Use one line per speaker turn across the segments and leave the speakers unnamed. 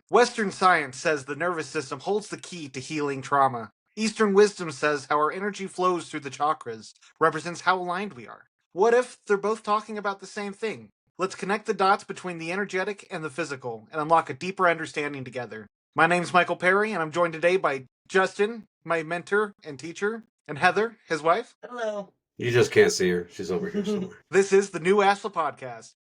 Western science says the nervous system holds the key to healing trauma. Eastern wisdom says how our energy flows through the chakras represents how aligned we are. What if they're both talking about the same thing? Let's connect the dots between the energetic and the physical and unlock a deeper understanding together. My name's Michael Perry, and I'm joined today by Justin, my mentor and teacher, and Heather, his wife.
Hello.
You just can't see her. She's over here somewhere.
This is the New Ashla Podcast.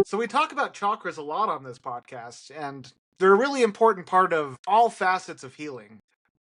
So we talk about chakras a lot on this podcast, and they're a really important part of all facets of healing.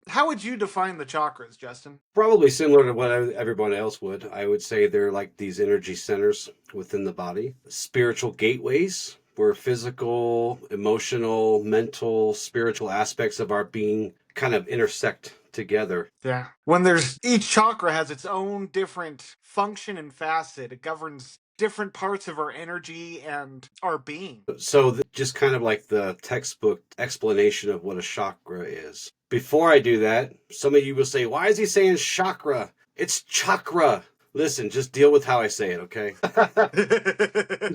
How would you define the chakras, Justin?
Probably similar to what everyone else would. I would say they're like these energy centers within the body, spiritual gateways where physical, emotional, mental, spiritual aspects of our being kind of intersect together.
Yeah. When each chakra has its own different function and facet, it governs different parts of our energy and our being.
So just kind of like the textbook explanation of what a chakra is. Before I do that, some of you will say, why is he saying chakra? It's chakra. Listen, just deal with how I say it, okay?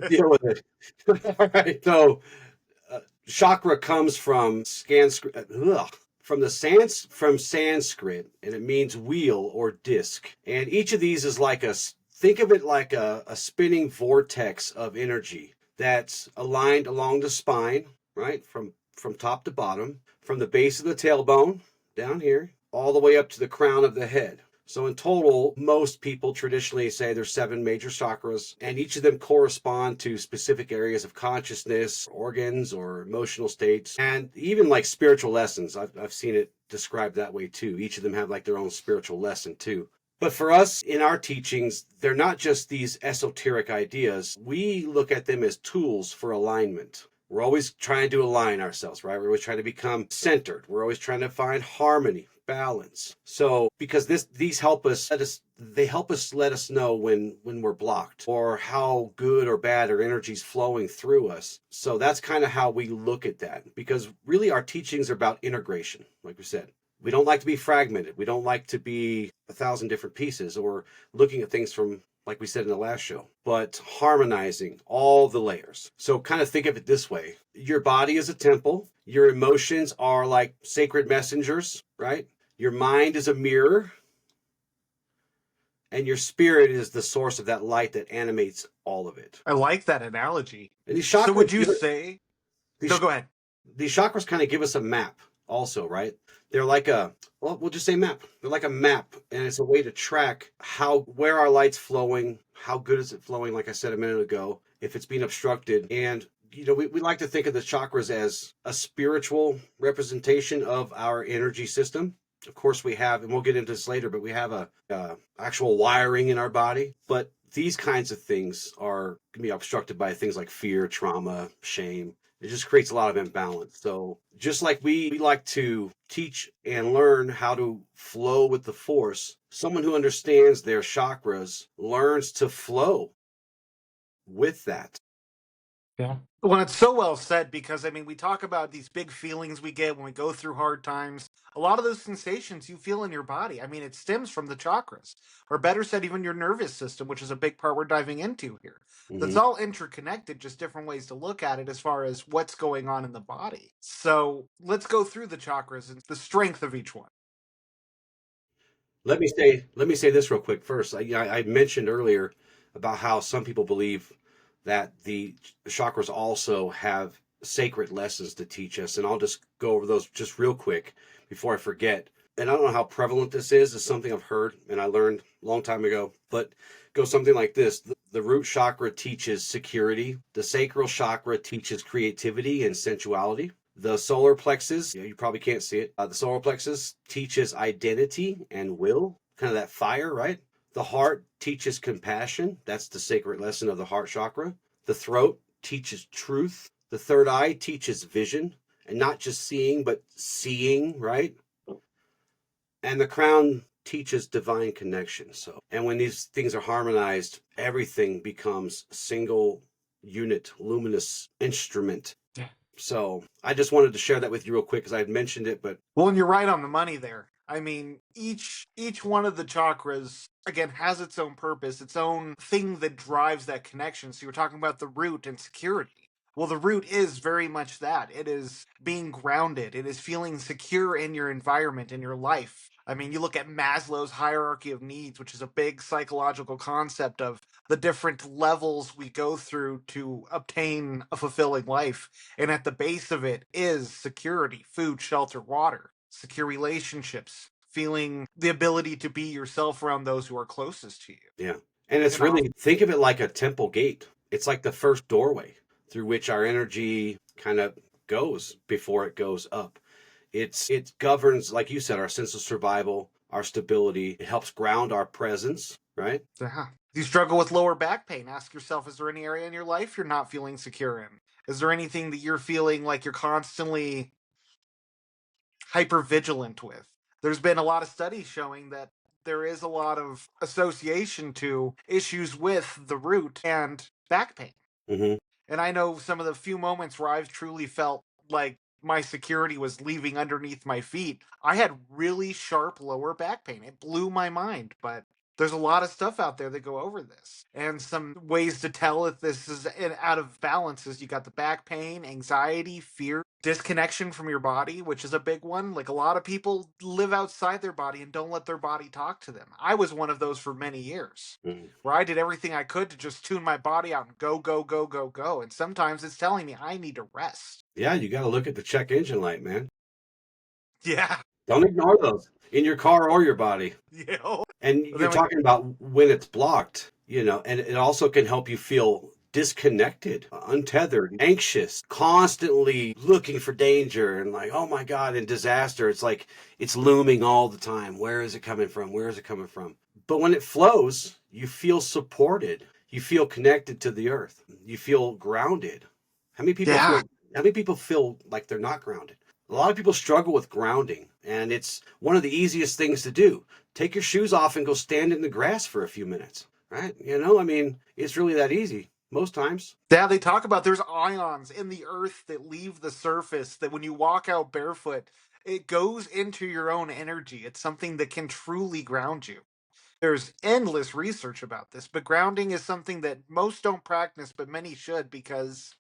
Deal with it. All right. So chakra comes from Sanskrit, and it means wheel or disc. And each of these is like think of it like a spinning vortex of energy that's aligned along the spine, right? From top to bottom, from the base of the tailbone down here, all the way up to the crown of the head. So in total, most people traditionally say there's 7 major chakras, and each of them correspond to specific areas of consciousness, organs, or emotional states, and even like spiritual lessons. I've seen it described that way too. Each of them have like their own spiritual lesson too. But for us in our teachings, they're not just these esoteric ideas. We look at them as tools for alignment. We're always trying to align ourselves, right? We're always trying to become centered. We're always trying to find harmony, balance. So because these help us let us know when we're blocked or how good or bad our energy's flowing through us. So that's kind of how we look at that, because really our teachings are about integration, like we said. We don't like to be fragmented. We don't like to be 1,000 different pieces or looking at things from, like we said in the last show, but harmonizing all the layers. So kind of think of it this way. Your body is a temple. Your emotions are like sacred messengers, right? Your mind is a mirror. And your spirit is the source of that light that animates all of it.
I like that analogy.
And these chakras,
so would you say... No, go ahead.
These chakras kind of give us a map also, right? They're like we'll just say map. They're like a map, and it's a way to track where our light's flowing, how good is it flowing, like I said a minute ago, if it's being obstructed. And, we like to think of the chakras as a spiritual representation of our energy system. Of course, we have, and we'll get into this later, but we have a actual wiring in our body. But these kinds of things can be obstructed by things like fear, trauma, shame. It just creates a lot of imbalance. So just like we like to teach and learn how to flow with the force, someone who understands their chakras learns to flow with that.
Yeah. Well, it's so well said, because, we talk about these big feelings we get when we go through hard times. A lot of those sensations you feel in your body, it stems from the chakras, or better said, even your nervous system, which is a big part we're diving into here.
Mm-hmm.
That's all interconnected, just different ways to look at it as far as what's going on in the body. So let's go through the chakras and the strength of each one.
Let me say this real quick first. I mentioned earlier about how some people believe that the chakras also have sacred lessons to teach us. And I'll just go over those just real quick before I forget. And I don't know how prevalent this is. It's something I've heard and I learned a long time ago, but it goes something like this. The root chakra teaches security. The sacral chakra teaches creativity and sensuality. The solar plexus, you probably can't see it. The solar plexus teaches identity and will, kind of that fire, right? The heart teaches compassion. That's the sacred lesson of the heart chakra. The throat teaches truth. The third eye teaches vision, and not just seeing, but seeing, right? And the crown teaches divine connection. And when these things are harmonized, everything becomes a single unit, luminous instrument So I just wanted to share that with you real quick because I had mentioned it, but
Well, and you're right on the money there. I mean, each one of the chakras again has its own purpose, its own thing that drives that connection. So you're talking about the root and security. Well, the root is very much that. It is being grounded. It is feeling secure in your environment, in your life. I mean, you look at Maslow's hierarchy of needs, which is a big psychological concept of the different levels we go through to obtain a fulfilling life. And at the base of it is security, food, shelter, water, secure relationships, feeling the ability to be yourself around those who are closest to you.
yeah. And it's
And off,
really, think of it like a temple gate. It's like the first doorway through which our energy kind of goes before it goes up. It governs, like you said, our sense of survival, our stability. It helps ground our presence, right?
yeah. Do you struggle with lower back pain? Ask yourself, is there any area in your life you're not feeling secure in? Is there anything that you're feeling like you're constantly hyper vigilant with? There's been a lot of studies showing that there is a lot of association to issues with the root and back pain.
Mm-hmm.
And I know some of the few moments where I've truly felt like my security was leaving underneath my feet. I had really sharp lower back pain. It blew my mind, but there's a lot of stuff out there that go over this. And some ways to tell if this is out of balance is you got the back pain, anxiety, fear, disconnection from your body, which is a big one. Like a lot of people live outside their body and don't let their body talk to them. I was one of those for many years
Mm.
where I did everything I could to just tune my body out and go, go, go, go, go. And sometimes it's telling me I need to rest.
Yeah, you got to look at the check engine light, man.
Yeah.
Don't ignore those in your car or your body.
You know?
And
But
you're
then
talking about when it's blocked, and it also can help you feel disconnected, untethered, anxious, constantly looking for danger and like, oh my God, and disaster. It's like it's looming all the time. Where is it coming from? Where is it coming from? But when it flows, you feel supported. You feel connected to the earth. You feel grounded. How many people
yeah.
feel how many people feel like they're not grounded? A lot of people struggle with grounding, and it's one of the easiest things to do. Take your shoes off and go stand in the grass for a few minutes, right? I mean, it's really that easy most times.
Yeah, they talk about there's ions in the earth that leave the surface that when you walk out barefoot, it goes into your own energy. It's something that can truly ground you. There's endless research about this, but grounding is something that most don't practice, but many should because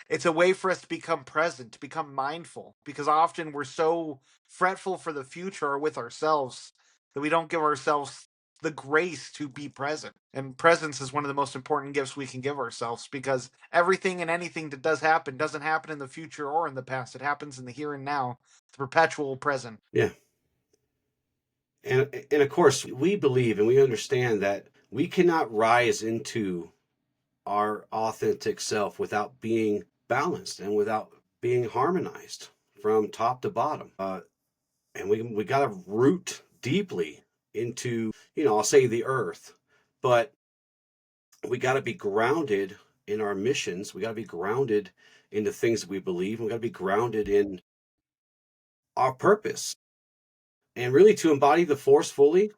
it's a way for us to become present, to become mindful, because often we're so fretful for the future or with ourselves that we don't give ourselves the grace to be present. And presence is one of the most important gifts we can give ourselves because everything and anything that does happen doesn't happen in the future or in the past. It happens in the here and now, the perpetual present.
Yeah. And of course, we believe and we understand that we cannot rise into our authentic self without being balanced and without being harmonized from top to bottom. And we got to root deeply into, I'll say the earth, but we got to be grounded in our missions. We got to be grounded in the things that we believe. We got to be grounded in our purpose. And really, to embody the force fully,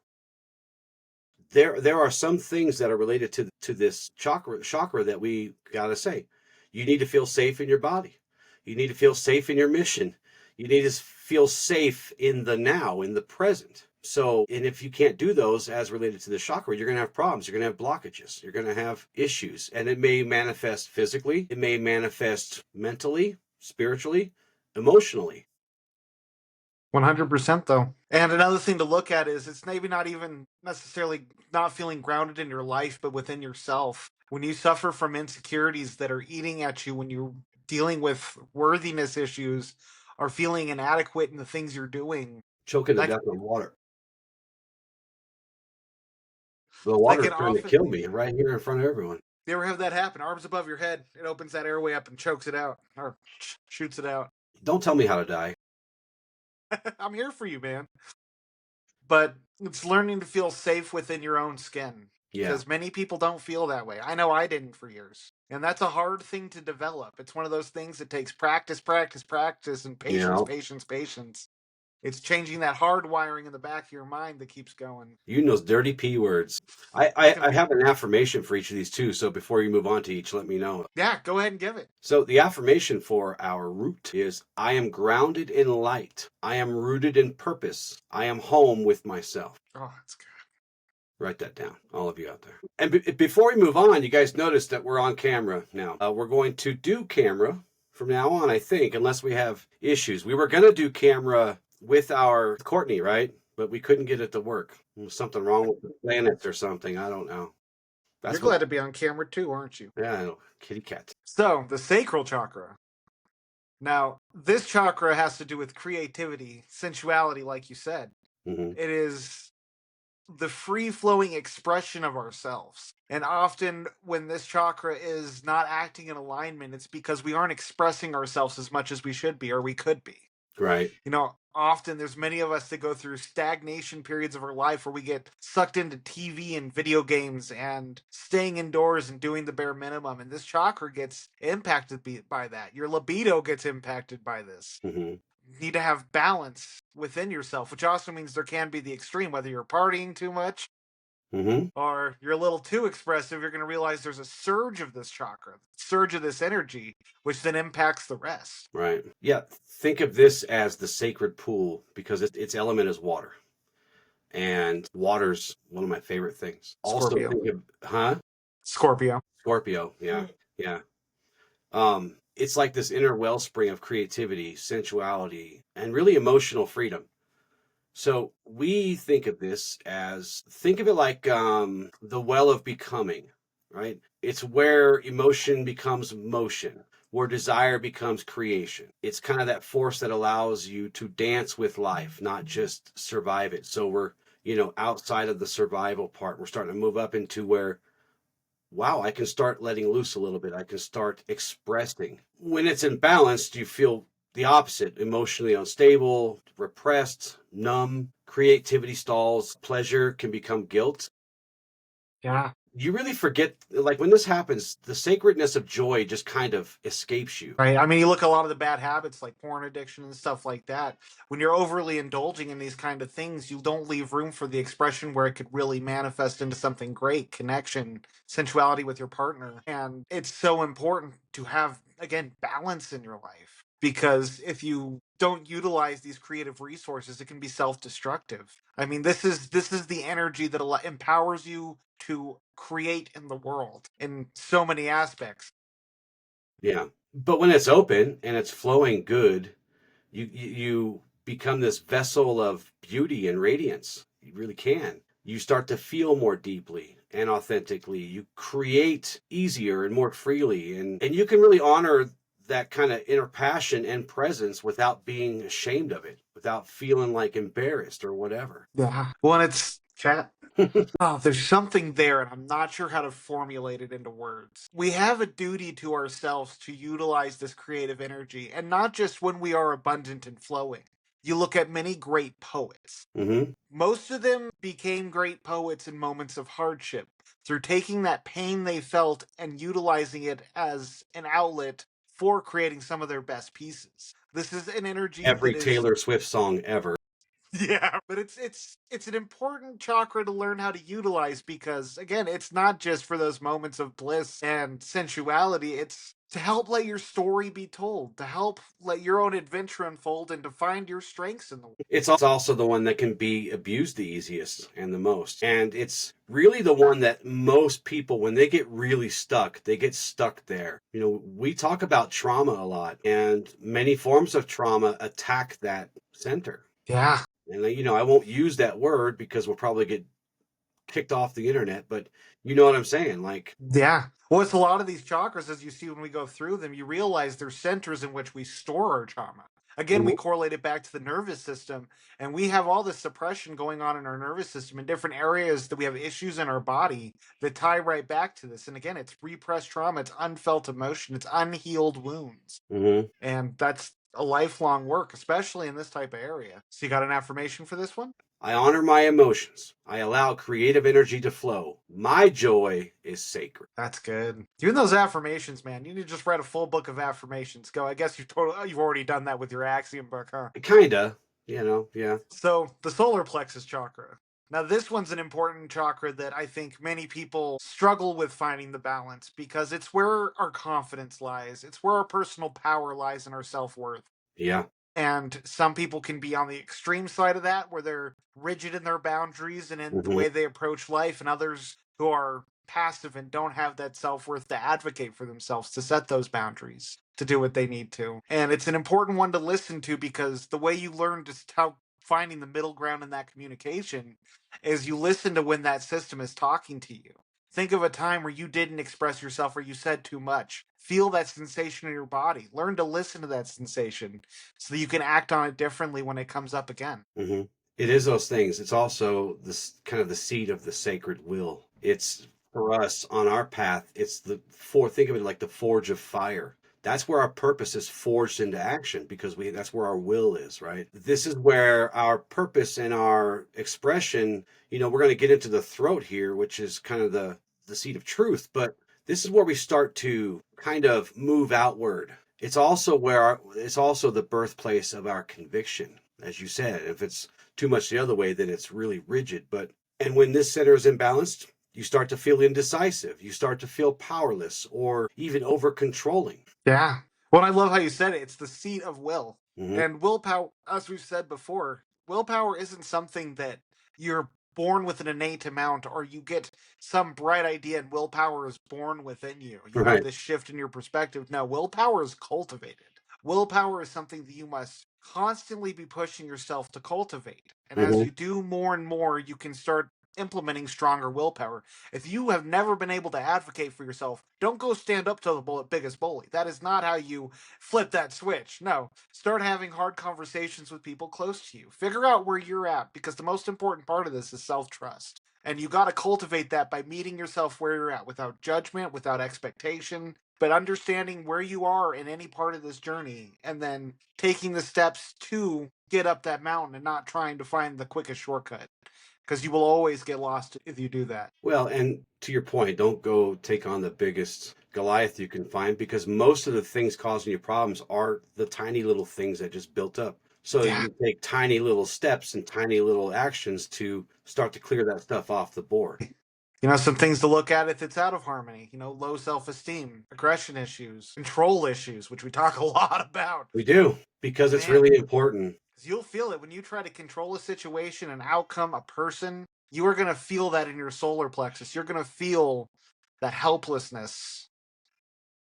there are some things that are related to this chakra that we got to say. You need to feel safe in your body. You need to feel safe in your mission. You need to feel safe in the now, in the present. So, and if you can't do those as related to the chakra, you're going to have problems. You're going to have blockages. You're going to have issues. And it may manifest physically, it may manifest mentally, spiritually, emotionally.
100% though. And another thing to look at is it's maybe not even necessarily not feeling grounded in your life, but within yourself. When you suffer from insecurities that are eating at you, when you're dealing with worthiness issues or feeling inadequate in the things you're doing,
Choking to
that,
death on water. The
that
water is
can
trying to
often,
kill me right here in front of everyone.
you ever have that happen? Arms above your head, it opens that airway up and chokes it out or shoots it out.
Don't tell me how to die.
I'm here for you, man. But it's learning to feel safe within your own skin
Yeah.
because many people don't feel that way. I know I didn't for years. And that's a hard thing to develop. It's one of those things that takes practice, practice, practice, and
You
patience,
know,
patience, patience. It's changing that hard wiring in the back of your mind that keeps going.
Using those dirty P words. I,
It's
I,
gonna
I
be
have an affirmation for each of these too. So before you move on to each, let me know.
yeah. Go ahead and give it.
So the affirmation for our root is I am grounded in light. I am rooted in purpose. I am home with myself.
Oh, that's good.
Write that down, all of you out there. And before we move on, you guys notice that we're on camera now. We're going to do camera from now on, I think, unless we have issues. We were going to do camera with our Courtney, right? But we couldn't get it to work. There was something wrong with the planets or something. I don't know.
You're
That's what,
glad to be on camera too, aren't you?
yeah, I know. Kitty cat.
So the sacral chakra. Now, this chakra has to do with creativity, sensuality, like you said.
Mm-hmm.
It is the free flowing expression of ourselves. And often, when this chakra is not acting in alignment, it's because we aren't expressing ourselves as much as we should be or we could be.
Right.
You know, often there's many of us that go through stagnation periods of our life where we get sucked into TV and video games and staying indoors and doing the bare minimum. And this chakra gets impacted by that. Your libido gets impacted by this.
Mm-hmm.
You need to have balance within yourself, which also means there can be the extreme, whether you're partying too much
Mm-hmm.
or you're a little too expressive, you're going to realize there's a surge of this chakra, surge of this energy, which then impacts the rest.
Right. Yeah. Think of this as the sacred pool because its element is water. And water's one of my favorite things. Also
Scorpio.
think of, huh?
Scorpio.
Scorpio. Yeah. Yeah. It's like this inner wellspring of creativity, sensuality, and really emotional freedom. So we think of this as think of it like the well of becoming, right? It's where emotion becomes motion, where desire becomes creation. It's kind of that force that allows you to dance with life, not just survive it. So we're, outside of the survival part, we're starting to move up into where wow, I can start letting loose a little bit. I can start expressing. When it's imbalanced, you feel the opposite, emotionally unstable, repressed, numb, creativity stalls, pleasure can become guilt.
Yeah.
You really forget, like when this happens, the sacredness of joy just kind of escapes you.
Right. I mean, you look at a lot of the bad habits like porn addiction and stuff like that. When you're overly indulging in these kind of things, you don't leave room for the expression where it could really manifest into something great, connection, sensuality with your partner. And it's so important to have, again, balance in your life because if you don't utilize these creative resources, it can be self-destructive. I mean, this is the energy that empowers you to create in the world in so many aspects.
Yeah. But when it's open and it's flowing good, you become this vessel of beauty and radiance. You really can. You start to feel more deeply and authentically. You create easier and more freely, and you can really honor that kind of inner passion and presence without being ashamed of it, without feeling like embarrassed or whatever.
Yeah. Well, and it's cat. Oh, there's something there, and I'm not sure how to formulate it into words. We have a duty to ourselves to utilize this creative energy, and not just when we are abundant and flowing. You look at many great poets.
Mm-hmm.
Most of them became great poets in moments of hardship through taking that pain they felt and utilizing it as an outlet for creating some of their best pieces. This is an energy
Every
that is
Taylor Swift song ever.
yeah, but it's an important chakra to learn how to utilize because again, it's not just for those moments of bliss and sensuality, it's to help let your story be told, to help let your own adventure unfold and to find your strengths in the world.
It's also the one that can be abused the easiest and the most. And it's really the one that most people, when they get really stuck, they get stuck there. We talk about trauma a lot, and many forms of trauma attack that center.
Yeah.
And, I won't use that word because we'll probably get kicked off the internet, but you know what I'm saying? Like,
Yeah. Well, it's a lot of these chakras, as you see when we go through them, you realize they're centers in which we store our trauma. Again, we
mhm,
correlate it back to the nervous system, and we have all this suppression going on in our nervous system in different areas that we have issues in our body that tie right back to this. And again, it's repressed trauma, it's unfelt emotion, it's unhealed wounds.
mhm.
And that's a lifelong work, especially in this type of area. So, you got an affirmation for this one?
I honor my emotions. I allow creative energy to flow. My joy is sacred.
That's good. Doing those affirmations, man. You need to just write a full book of affirmations. Go. I guess you've already done that with your axiom book, huh?
Kinda. Yeah.
So, the solar plexus chakra. Now, this one's an important chakra that I think many people struggle with finding the balance because it's where our confidence lies. It's where our personal power lies and our self worth.
Yeah.
And some people can be on the extreme side of that, where they're rigid in their boundaries and in the
Hmm.
way they approach life, and others who are passive and don't have that self worth to advocate for themselves, to set those boundaries, to do what they need to. And it's an important one to listen to because the way you learn just how finding the middle ground in that communication is you listen to when that system is talking to you. Think of a time where you didn't express yourself or you said too much. Feel that sensation in your body. Learn to listen to that sensation so that you can act on it differently when it comes up again.
Hmm. It is those things. It's also this kind of the seed of the sacred will. It's for us on our path. It's think of it like the forge of fire. That's where our purpose is forged into action because that's where our will is, right? This is where our purpose and our expression, we're going to get into the throat here, which is kind of the seat of truth, but this is where we start to kind of move outward. It's also the birthplace of our conviction. As you said, if it's too much the other way, then it's really rigid. And when this center is imbalanced, you start to feel indecisive. You start to feel powerless or even over controlling.
Yeah. Well, I love how you said it. It's the seat of will.
Hmm.
And willpower, as we've said before, willpower isn't something that you're born with an innate amount or you get some bright idea and willpower is born within you. You have
Right.
this shift in your perspective. No, willpower is cultivated. Willpower is something that you must constantly be pushing yourself to cultivate. And as
Hmm.
you do more and more, you can start implementing stronger willpower. If you have never been able to advocate for yourself, don't go stand up to the biggest bully. That is not how you flip that switch. No, start having hard conversations with people close to you. Figure out where you're at because the most important part of this is self trust. And you got to cultivate that by meeting yourself where you're at without judgment, without expectation, but understanding where you are in any part of this journey and then taking the steps to get up that mountain and not trying to find the quickest shortcut because you will always get lost if you do that.
Well, and to your point, don't go take on the biggest Goliath you can find because most of the things causing you problems are the tiny little things that just built up. So
Yeah.
you take tiny little steps and tiny little actions to start to clear that stuff off the board.
Some things to look at if it's out of harmony, low self esteem, aggression issues, control issues, which we talk a lot about.
We do because it's
Man,
really important.
'cause you'll feel it when you try to control a situation, an outcome, a person. You are going to feel that in your solar plexus. You're going to feel that helplessness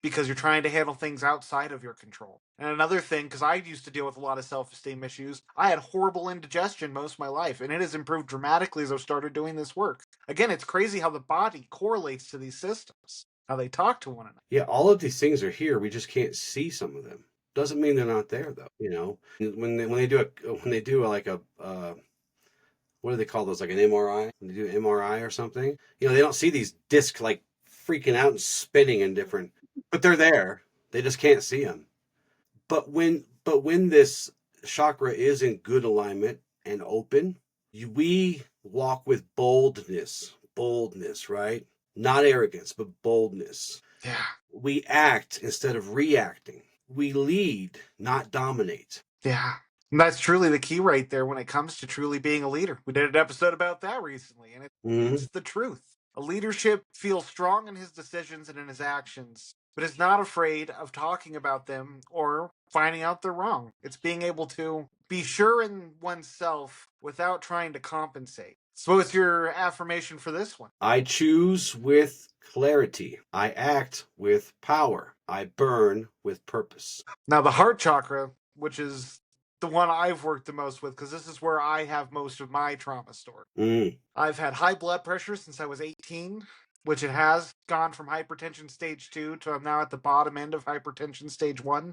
because you're trying to handle things outside of your control. And another thing, because I used to deal with a lot of self esteem issues, I had horrible indigestion most of my life, and it has improved dramatically as I've started doing this work. Again, it's crazy how the body correlates to these systems, how they talk to one another.
Yeah, all of these things are here. We just can't see some of them. Doesn't mean they're not there though. When they do what do they call those, like an MRI? When they do an MRI or something, they don't see these discs like freaking out and spinning in different, but they're there. They just can't see them. But when this chakra is in good alignment and open, we walk with boldness, right? Not arrogance, but boldness.
Yeah.
We act instead of reacting. We lead, not dominate.
Yeah. And that's truly the key right there when it comes to truly being a leader. We did an episode about that recently, and
Hmm.
it's the truth. A leadership feels strong in his decisions and in his actions, but is not afraid of talking about them or finding out they're wrong. It's being able to be sure in oneself without trying to compensate. So, what's your affirmation for this one?
I choose with clarity. I act with power. I burn with purpose.
Now, the heart chakra, which is the one I've worked the most with, because this is where I have most of my trauma stored.
Mm,
I've had high blood pressure since I was 18, which it has gone from hypertension stage 2 to I'm now at the bottom end of hypertension stage 1.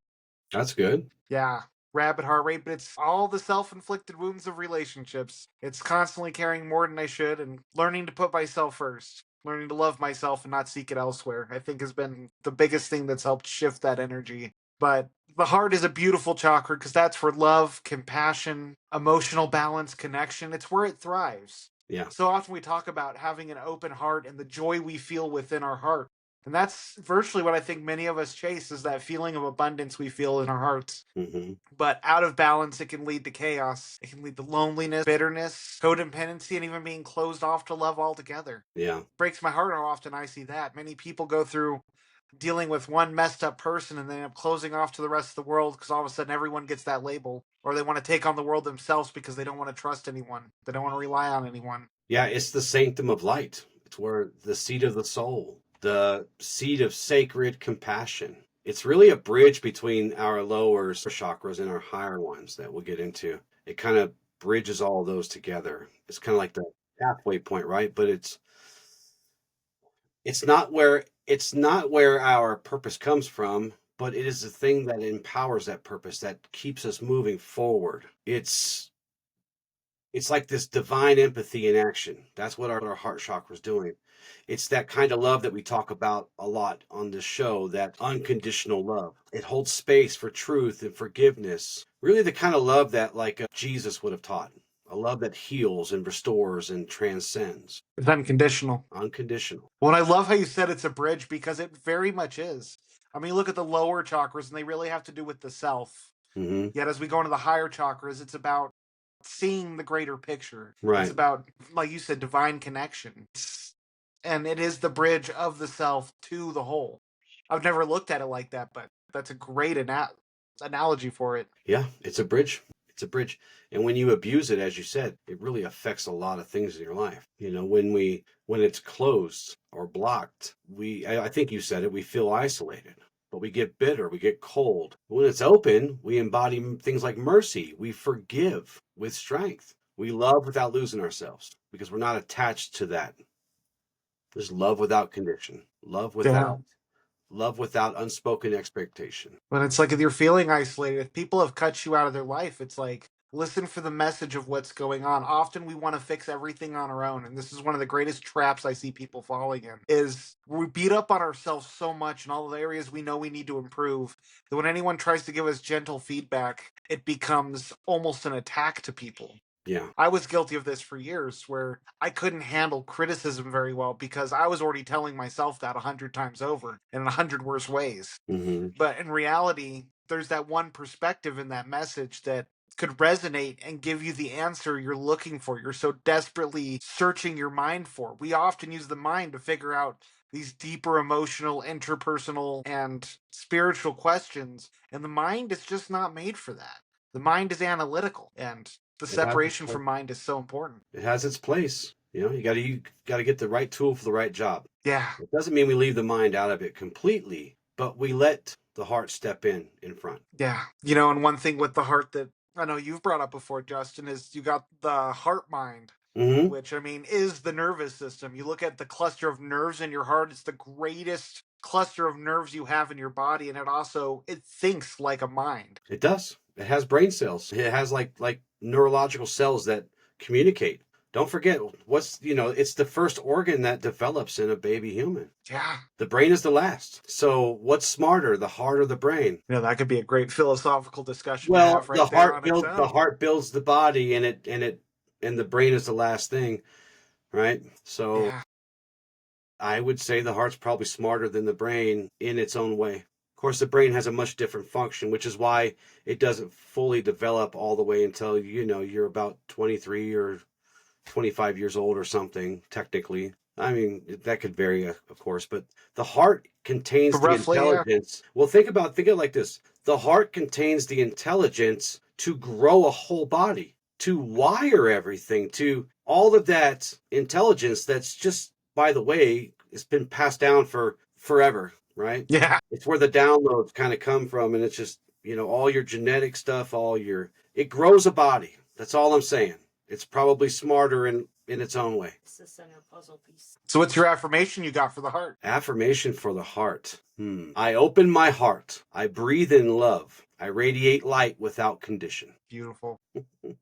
that's good.
Yeah, rapid heart rate, but it's all the self inflicted wounds of relationships. It's constantly carrying more than I should and learning to put myself first. Learning to love myself and not seek it elsewhere, I think has been the biggest thing that's helped shift that energy. But the heart is a beautiful chakra because that's for love, compassion, emotional balance, connection. It's where it thrives.
Yeah.
So often we talk about having an open heart and the joy we feel within our heart. And that's virtually what I think many of us chase, is that feeling of abundance we feel in our hearts.
Hmm.
But out of balance, it can lead to chaos. It can lead to loneliness, bitterness, codependency, and even being closed off to love altogether.
Yeah.
It breaks my heart how often I see that. Many people go through dealing with one messed up person and they end up closing off to the rest of the world because all of a sudden everyone gets that label. Or they want to take on the world themselves because they don't want to trust anyone. They don't want to rely on anyone.
Yeah, it's the sanctum of light. It's where the seat of the soul, the seat of sacred compassion. It's really a bridge between our lower chakras and our higher ones that we'll get into. It kind of bridges all those together. It's kind of like the halfway point, right? But it's not where our purpose comes from, but it is the thing that empowers that purpose, that keeps us moving forward. It's like this divine empathy in action. That's what our heart chakra is doing. It's that kind of love that we talk about a lot on this show, that unconditional love. It holds space for truth and forgiveness. Really the kind of love that like Jesus would have taught. A love that heals and restores and transcends.
It's unconditional.
Unconditional.
Well, I love how you said it's a bridge because it very much is. I mean, look at the lower chakras and they really have to do with the self.
Hmm.
Yet as we go into the higher chakras, it's about seeing the greater picture. It's
Right.
about, like you said, divine connection. And it is the bridge of the self to the whole. I've never looked at it like that, but that's a great analogy for it.
Yeah, it's a bridge. It's a bridge. And when you abuse it, as you said, it really affects a lot of things in your life. When it's closed or blocked, I think you said it, we feel isolated, but we get bitter, we get cold. When it's open, we embody things like mercy. We forgive with strength. We love without losing ourselves because we're not attached to that. There's love without condition,
Yeah.
love without unspoken expectation.
But it's like if you're feeling isolated, if people have cut you out of their life, it's like listen for the message of what's going on. Often we want to fix everything on our own, and this is one of the greatest traps I see people falling in. Is we beat up on ourselves so much in all the areas we know we need to improve that when anyone tries to give us gentle feedback, it becomes almost an attack to people.
Yeah.
I was guilty of this for years where I couldn't handle criticism very well because I was already telling myself that 100 times over in 100 worse ways.
Hmm.
But in reality, there's that one perspective in that message that could resonate and give you the answer you're looking for. You're so desperately searching your mind for. We often use the mind to figure out these deeper emotional, interpersonal, and spiritual questions. And the mind is just not made for that. The mind is analytical, and the
It has its
separation
place.
from mind is so important.
It has its place. You got to get the right tool for the right job.
Yeah,
It doesn't mean we leave the mind out of it completely, but we let the heart step in front.
yeah. And one thing with the heart that I know you've brought up before, Justin, is you got the heart mind,
Hmm.
which I mean is the nervous system. You look at the cluster of nerves in your heart, it's the greatest cluster of nerves you have in your body, and it thinks like a mind.
It does. It has brain cells. It has like neurological cells that communicate. Don't forget it's the first organ that develops in a baby human.
Yeah.
The brain is the last. So what's smarter, the heart or the brain?
That could be a great philosophical discussion to
Well,
have right there on its
the
own.
heart builds the body, and the brain is the last thing, right? So
Yeah.
I would say the heart's probably smarter than the brain in its own way. Of course, the brain has a much different function, which is why it doesn't fully develop all the way until you're about 23 or 25 years old or something, technically. I mean, that could vary, of course, but the heart contains
But
the
roughly, yeah.
intelligence. Well, think of it like this. The heart contains the intelligence to grow a whole body, to wire everything, to all of that intelligence that's just, by the way, it's been passed down for forever, right?
Yeah.
It's where the downloads kind of come from, and it's just, all your genetic stuff, it grows a body. That's all I'm saying. It's probably smarter in its own way.
It's the center puzzle piece.
So what's your affirmation you got for the heart?
Affirmation for the heart. I open my heart. I breathe in love. I radiate light without condition.
Beautiful.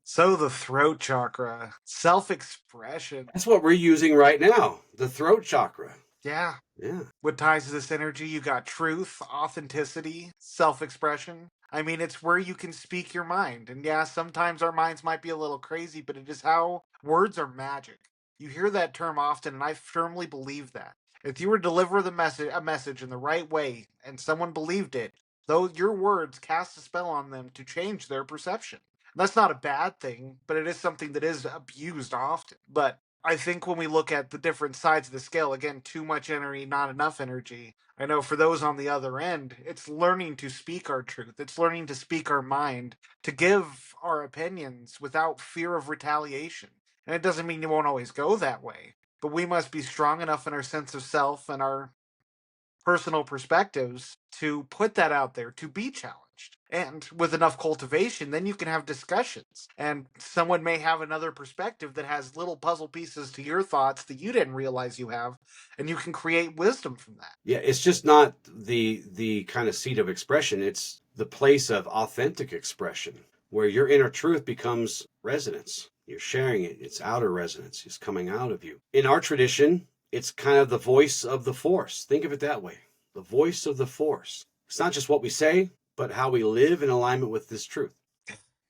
So the throat chakra, self-expression.
That's what we're using right now. The throat chakra.
Yeah.
Yeah.
What ties to this energy? You got truth, authenticity, self-expression. I mean, it's where you can speak your mind. And yeah, sometimes our minds might be a little crazy, but it is how words are magic. You hear that term often, and I firmly believe that. If you were to deliver a message in the right way and someone believed it, though your words cast a spell on them to change their perception. And that's not a bad thing, but it is something that is abused often. But I think when we look at the different sides of the scale, again, too much energy, not enough energy. I know for those on the other end, it's learning to speak our truth. It's learning to speak our mind, to give our opinions without fear of retaliation. And it doesn't mean you won't always go that way, but we must be strong enough in our sense of self and our personal perspectives to put that out there, to be challenged. And with enough cultivation, then you can have discussions. And someone may have another perspective that has little puzzle pieces to your thoughts that you didn't realize you have. And you can create wisdom from that.
Yeah, it's just not the kind of seat of expression. It's the place of authentic expression where your inner truth becomes resonance. You're sharing it. It's outer resonance. It's coming out of you. In our tradition, it's kind of the voice of the force. Think of it that way. The voice of the force. It's not just what we say, but how we live in alignment with this truth.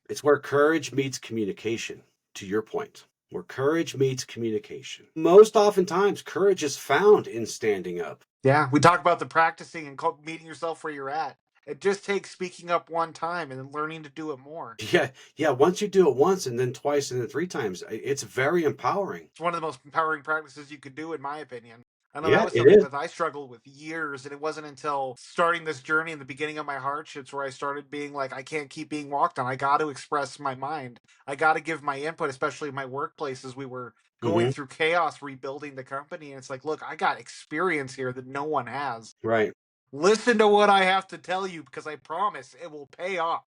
It's where courage meets communication, to your point, where courage meets communication. Most oftentimes, courage is found in standing up.
Yeah, we talk about the practicing and meeting yourself where you're at. It just takes speaking up one time and then learning to do it more.
Yeah, yeah. Once you do it once and then twice and then three times, it's very empowering.
It's one of the most empowering practices you could do, in my opinion. I know that
Yeah,
was
it
something
is.
that I struggled with years, and it wasn't until starting this journey in the beginning of my hardships where I started being like, I can't keep being walked on. I got to express my mind. I got to give my input, especially in my workplaces. We were going
Hmm.
through chaos rebuilding the company, and it's like, look, I got experience here that no one has.
Right.
Listen to what I have to tell you because I promise it will pay off.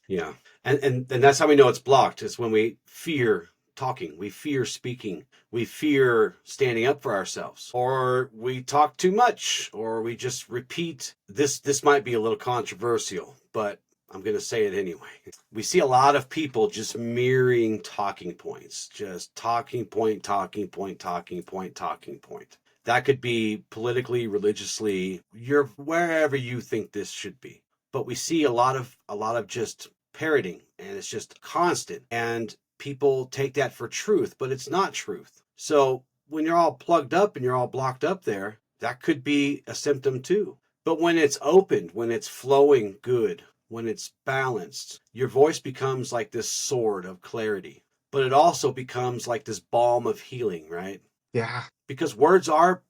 Yeah. And that's how we know it's blocked is when we fear talking, we fear speaking, we fear standing up for ourselves, or we talk too much, or we just repeat this might be a little controversial, but I'm going to say it anyway. We see a lot of people just mirroring talking points, just talking point, talking point, talking point, talking point. That could be politically, religiously, you're wherever you think this should be. But we see a lot of just parroting and it's just constant and people take that for truth, but it's not truth. So when you're all plugged up and you're all blocked up there, that could be a symptom too. But when it's opened, when it's flowing good, when it's balanced, your voice becomes like this sword of clarity, but it also becomes like this balm of healing, right?
Yeah.
Because words are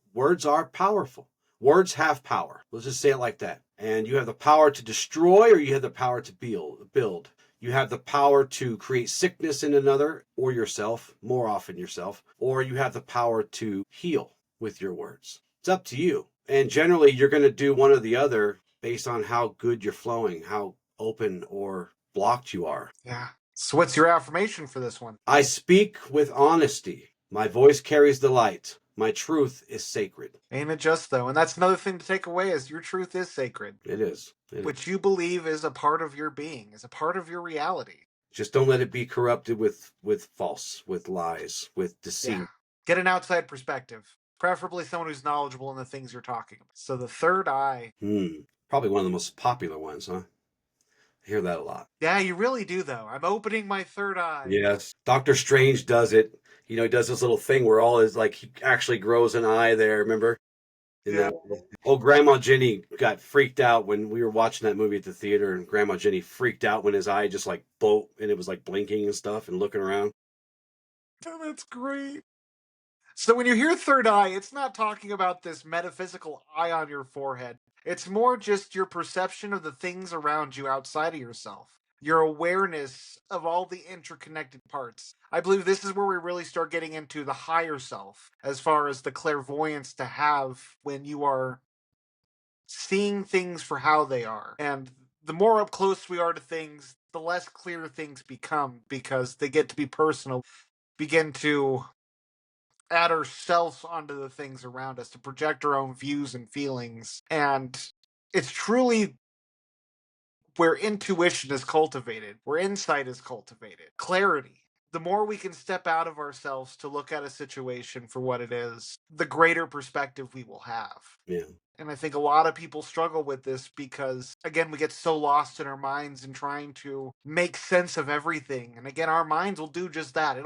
powerful. Words have power. Let's just say it like that. And you have the power to destroy or you have the power to build. You have the power to create sickness in another or yourself, more often yourself, or you have the power to heal with your words. It's up to you. And generally you're going to do one or the other based on how good you're flowing, how open or blocked you are.
Yeah. So, what's your affirmation for this one?
I speak with honesty. My voice carries the light. My truth is sacred.
Ain't it just though? And that's another thing to take away is your truth is sacred.
It is. It is.
Which you believe is a part of your being, is a part of your reality.
Just don't let it be corrupted with false, with lies, with deceit.
Yeah. Get an outside perspective, preferably someone who's knowledgeable in the things you're talking about. So the third eye.
Probably one of the most popular ones, huh? I hear that a lot.
Yeah, you really do though. I'm opening my third eye.
Yes. Doctor Strange does it. He does this little thing where all his like he actually grows an eye there, remember? In
Yeah.
that Oh, Grandma Jenny got freaked out when we were watching that movie at the theater, and Grandma Jenny freaked out when his eye just like bolt and it was like blinking and stuff and looking around.
That's great. So when you hear third eye, it's not talking about this metaphysical eye on your forehead. It's more just your perception of the things around you outside of yourself. Your awareness of all the interconnected parts. I believe this is where we really start getting into the higher self, as far as the clairvoyance to have when you are seeing things for how they are. And the more up close we are to things, the less clear things become because they get to be personal, begin to add ourselves onto the things around us to project our own views and feelings. And it's truly where intuition is cultivated, where insight is cultivated, clarity. The more we can step out of ourselves to look at a situation for what it is, the greater perspective we will have.
Yeah.
And I think a lot of people struggle with this because, again, we get so lost in our minds and trying to make sense of everything. And again, our minds will do just that.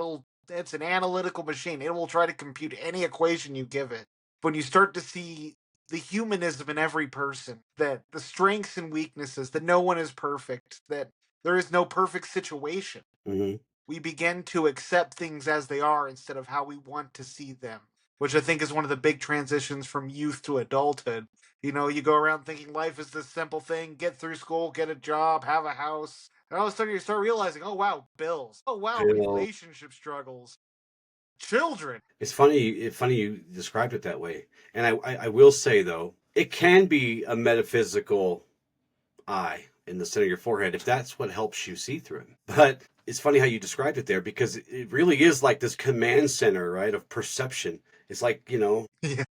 It's an analytical machine. It will try to compute any equation you give it. When you start to see the humanism in every person, that the strengths and weaknesses, that no one is perfect, that there is no perfect situation,
Hmm.
we begin to accept things as they are instead of how we want to see them, which I think is one of the big transitions from youth to adulthood. You know, you go around thinking life is this simple thing: get through school, get a job, have a house. And all of a sudden you start realizing, oh wow, bills. Oh wow,
Bill,
relationship struggles. Children.
it's funny. It's funny you described it that way. And I will say though, it can be a metaphysical eye in the center of your forehead if that's what helps you see through it. But it's funny how you described it there because it really is like this command center, right, of perception. It's like,
Yeah.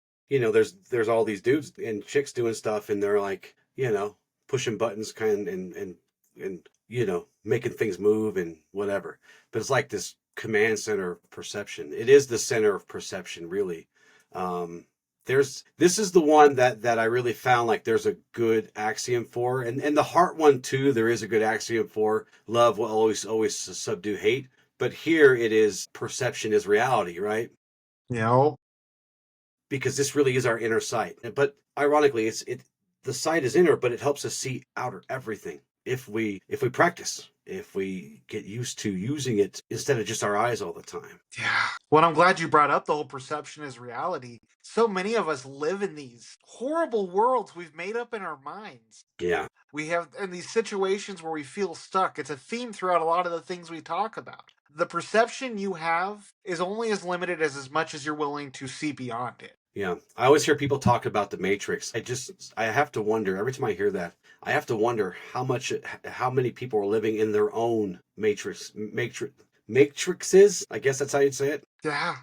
there's all these dudes and chicks doing stuff and they're like, pushing buttons kind of, and making things move and whatever. But it's like this command center of perception. It is the center of perception, really. Um, this is the one that I really found like there's a good axiom for, and the heart one too. There is a good axiom for love will always subdue hate. But here it is perception is reality, right?
You know?
Because this really is our inner sight. But ironically, the sight is inner, but it helps us see outer everything if we practice, if we get used to using it instead of just our eyes all the time.
Yeah. Well, I'm glad you brought up the whole perception is reality. So many of us live in these horrible worlds we've made up in our minds.
Yeah,
We have in these situations where we feel stuck. It's a theme throughout a lot of the things we talk about. The perception you have is only as limited as much as you're willing to see beyond it.
yeah. I always hear people talk about the Matrix. I have to wonder every time I hear that. I have to wonder how many people are living in their own matrixes. I guess that's how you'd say it.
Yeah.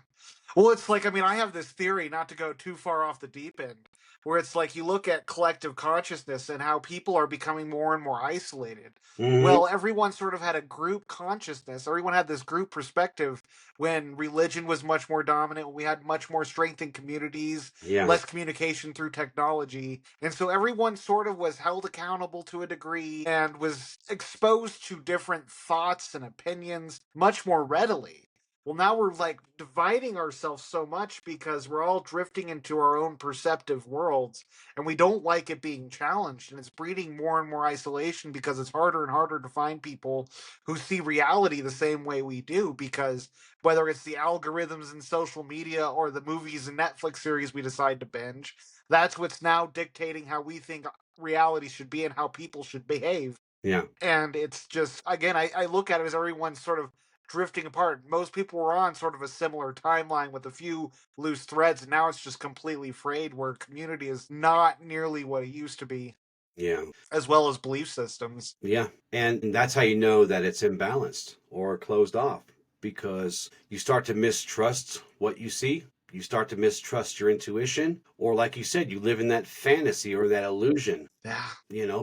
Well, it's like, I mean, I have this theory, not to go too far off the deep end, where it's like you look at collective consciousness and how people are becoming more and more isolated.
Hmm.
Well, everyone sort of had a group consciousness. Everyone had this group perspective when religion was much more dominant. We had much more strength in communities,
Yeah,
less communication through technology. And so everyone sort of was held accountable to a degree and was exposed to different thoughts and opinions much more readily. Well, now we're like dividing ourselves so much because we're all drifting into our own perceptive worlds and we don't like it being challenged. And it's breeding more and more isolation because it's harder and harder to find people who see reality the same way we do. Because whether it's the algorithms in social media or the movies and Netflix series we decide to binge, that's what's now dictating how we think reality should be and how people should behave.
yeah,
And it's just, again, I look at it as everyone's sort of drifting apart. Most people were on sort of a similar timeline with a few loose threads, and now it's just completely frayed where community is not nearly what it used to be,
yeah.
as well as belief systems.
Yeah. And that's how you know that it's imbalanced or closed off because you start to mistrust what you see. You start to mistrust your intuition, or like you said, you live in that fantasy or that illusion,
Yeah.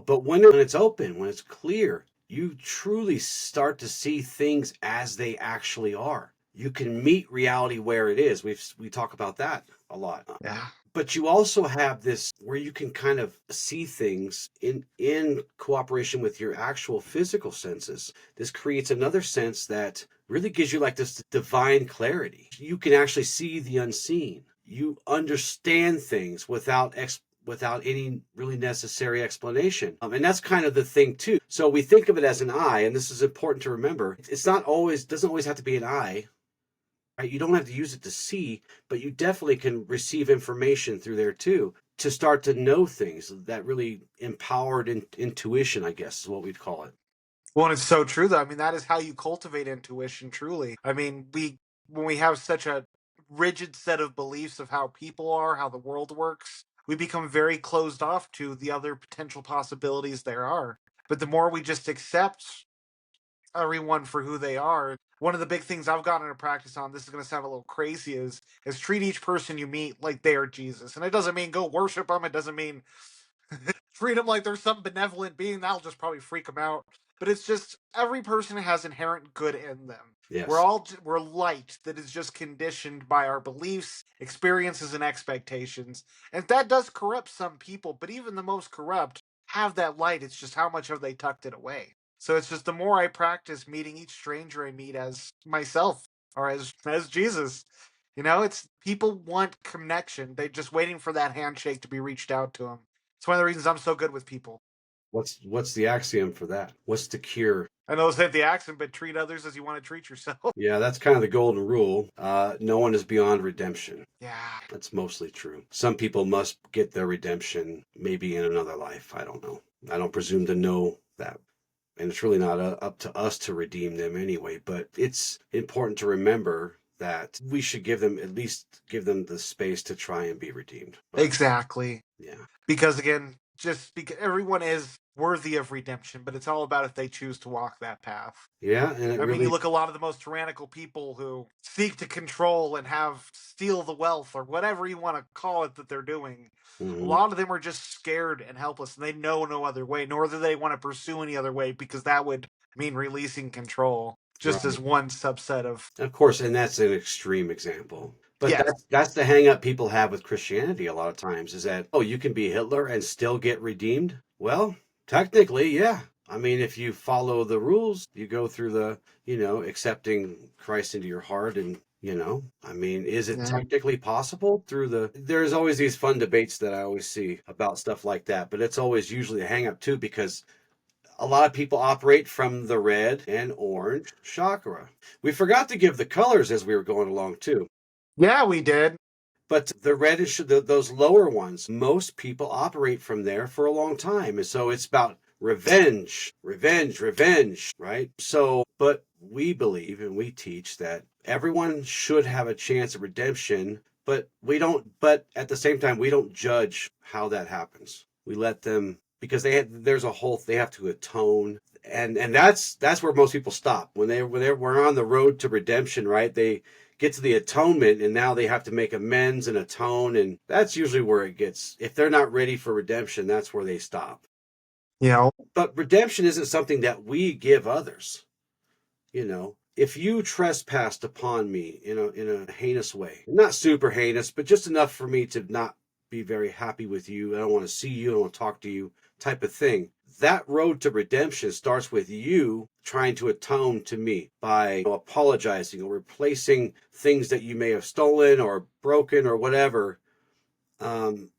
But when it's open, when it's clear, you truly start to see things as they actually are. You can meet reality where it is. We talk about that a lot.
Yeah.
But you also have this where you can kind of see things in cooperation with your actual physical senses. This creates another sense that really gives you like this divine clarity. You can actually see the unseen. You understand things without any really necessary explanation. And that's kind of the thing too. So we think of it as an eye, and this is important to remember. It's not always doesn't always have to be an eye, right? You don't have to use it to see, but you definitely can receive information through there too to start to know things. That really empowered intuition, I guess, is what we'd call it.
Well, and it's so true, though. I mean, that is how you cultivate intuition, truly. I mean, when we have such a rigid set of beliefs of how people are, how the world works, we become very closed off to the other potential possibilities there are. But the more we just accept everyone for who they are, one of the big things I've gotten into practice on, this is going to sound a little crazy, is treat each person you meet like they are Jesus. And it doesn't mean go worship them. It doesn't mean treat them like they're some benevolent being. That'll just probably freak them out. But it's just every person has inherent good in them.
Yes.
We're light that is just conditioned by our beliefs, experiences, and expectations. And that does corrupt some people, but even the most corrupt have that light. It's just how much have they tucked it away. So it's just the more I practice meeting each stranger I meet as myself. or as Jesus. You know, it's people want connection. They're just waiting for that handshake to be reached out to them. It's one of the reasons I'm so good with people.
What's the axiom for that? What's the cure?
I know it's not the accent, but treat others as you want to treat yourself.
Yeah, that's kind of the golden rule. No one is beyond redemption.
Yeah,
That's mostly true. Some people must get their redemption maybe in another life. I don't know. I don't presume to know that. And it's really not up to us to redeem them anyway. But it's important to remember that we should give them, at least give them the space to try and be redeemed. But
exactly.
yeah.
Because again, just because everyone is worthy of redemption, but it's all about if they choose to walk that path.
Yeah. And it
I mean, you
really,
look at a lot of the most tyrannical people who seek to control and have steal the wealth or whatever you want to call it that they're doing. A
mhm,
lot of them are just scared and helpless, and they know no other way, nor do they want to pursue any other way because that would mean releasing control. Just as
right.
one subset of
Of course, and that's an extreme example. But
yes,
that's the hang up people have with Christianity a lot of times is that, oh, you can be Hitler and still get redeemed? Well, technically, yeah. I mean, if you follow the rules, you go through the, accepting Christ into your heart and, I mean, is it
yeah,
technically possible through there's always these fun debates that I always see about stuff like that, but it's always usually a hang up too because a lot of people operate from the red and orange chakra. We forgot to give the colors as we were going along too.
yeah, we did.
But the red is those lower ones. Most people operate from there for a long time, and so it's about revenge, revenge, revenge, right? So, but we believe and we teach that everyone should have a chance at redemption, but we don't. But at the same time, we don't judge how that happens. We let them because there's a whole they have to atone and that's where most people stop we're on the road to redemption, right? They get to the atonement and now they have to make amends and atone, and that's usually where it gets, if they're not ready for redemption, that's where they stop.
You know,
But redemption isn't something that we give others. If you trespassed upon me in a heinous way, not super heinous, but just enough for me to not be very happy with you, I don't want to see you, I don't want to talk to you, type of thing. That road to redemption starts with you trying to atone to me by apologizing or replacing things that you may have stolen or broken or whatever, um,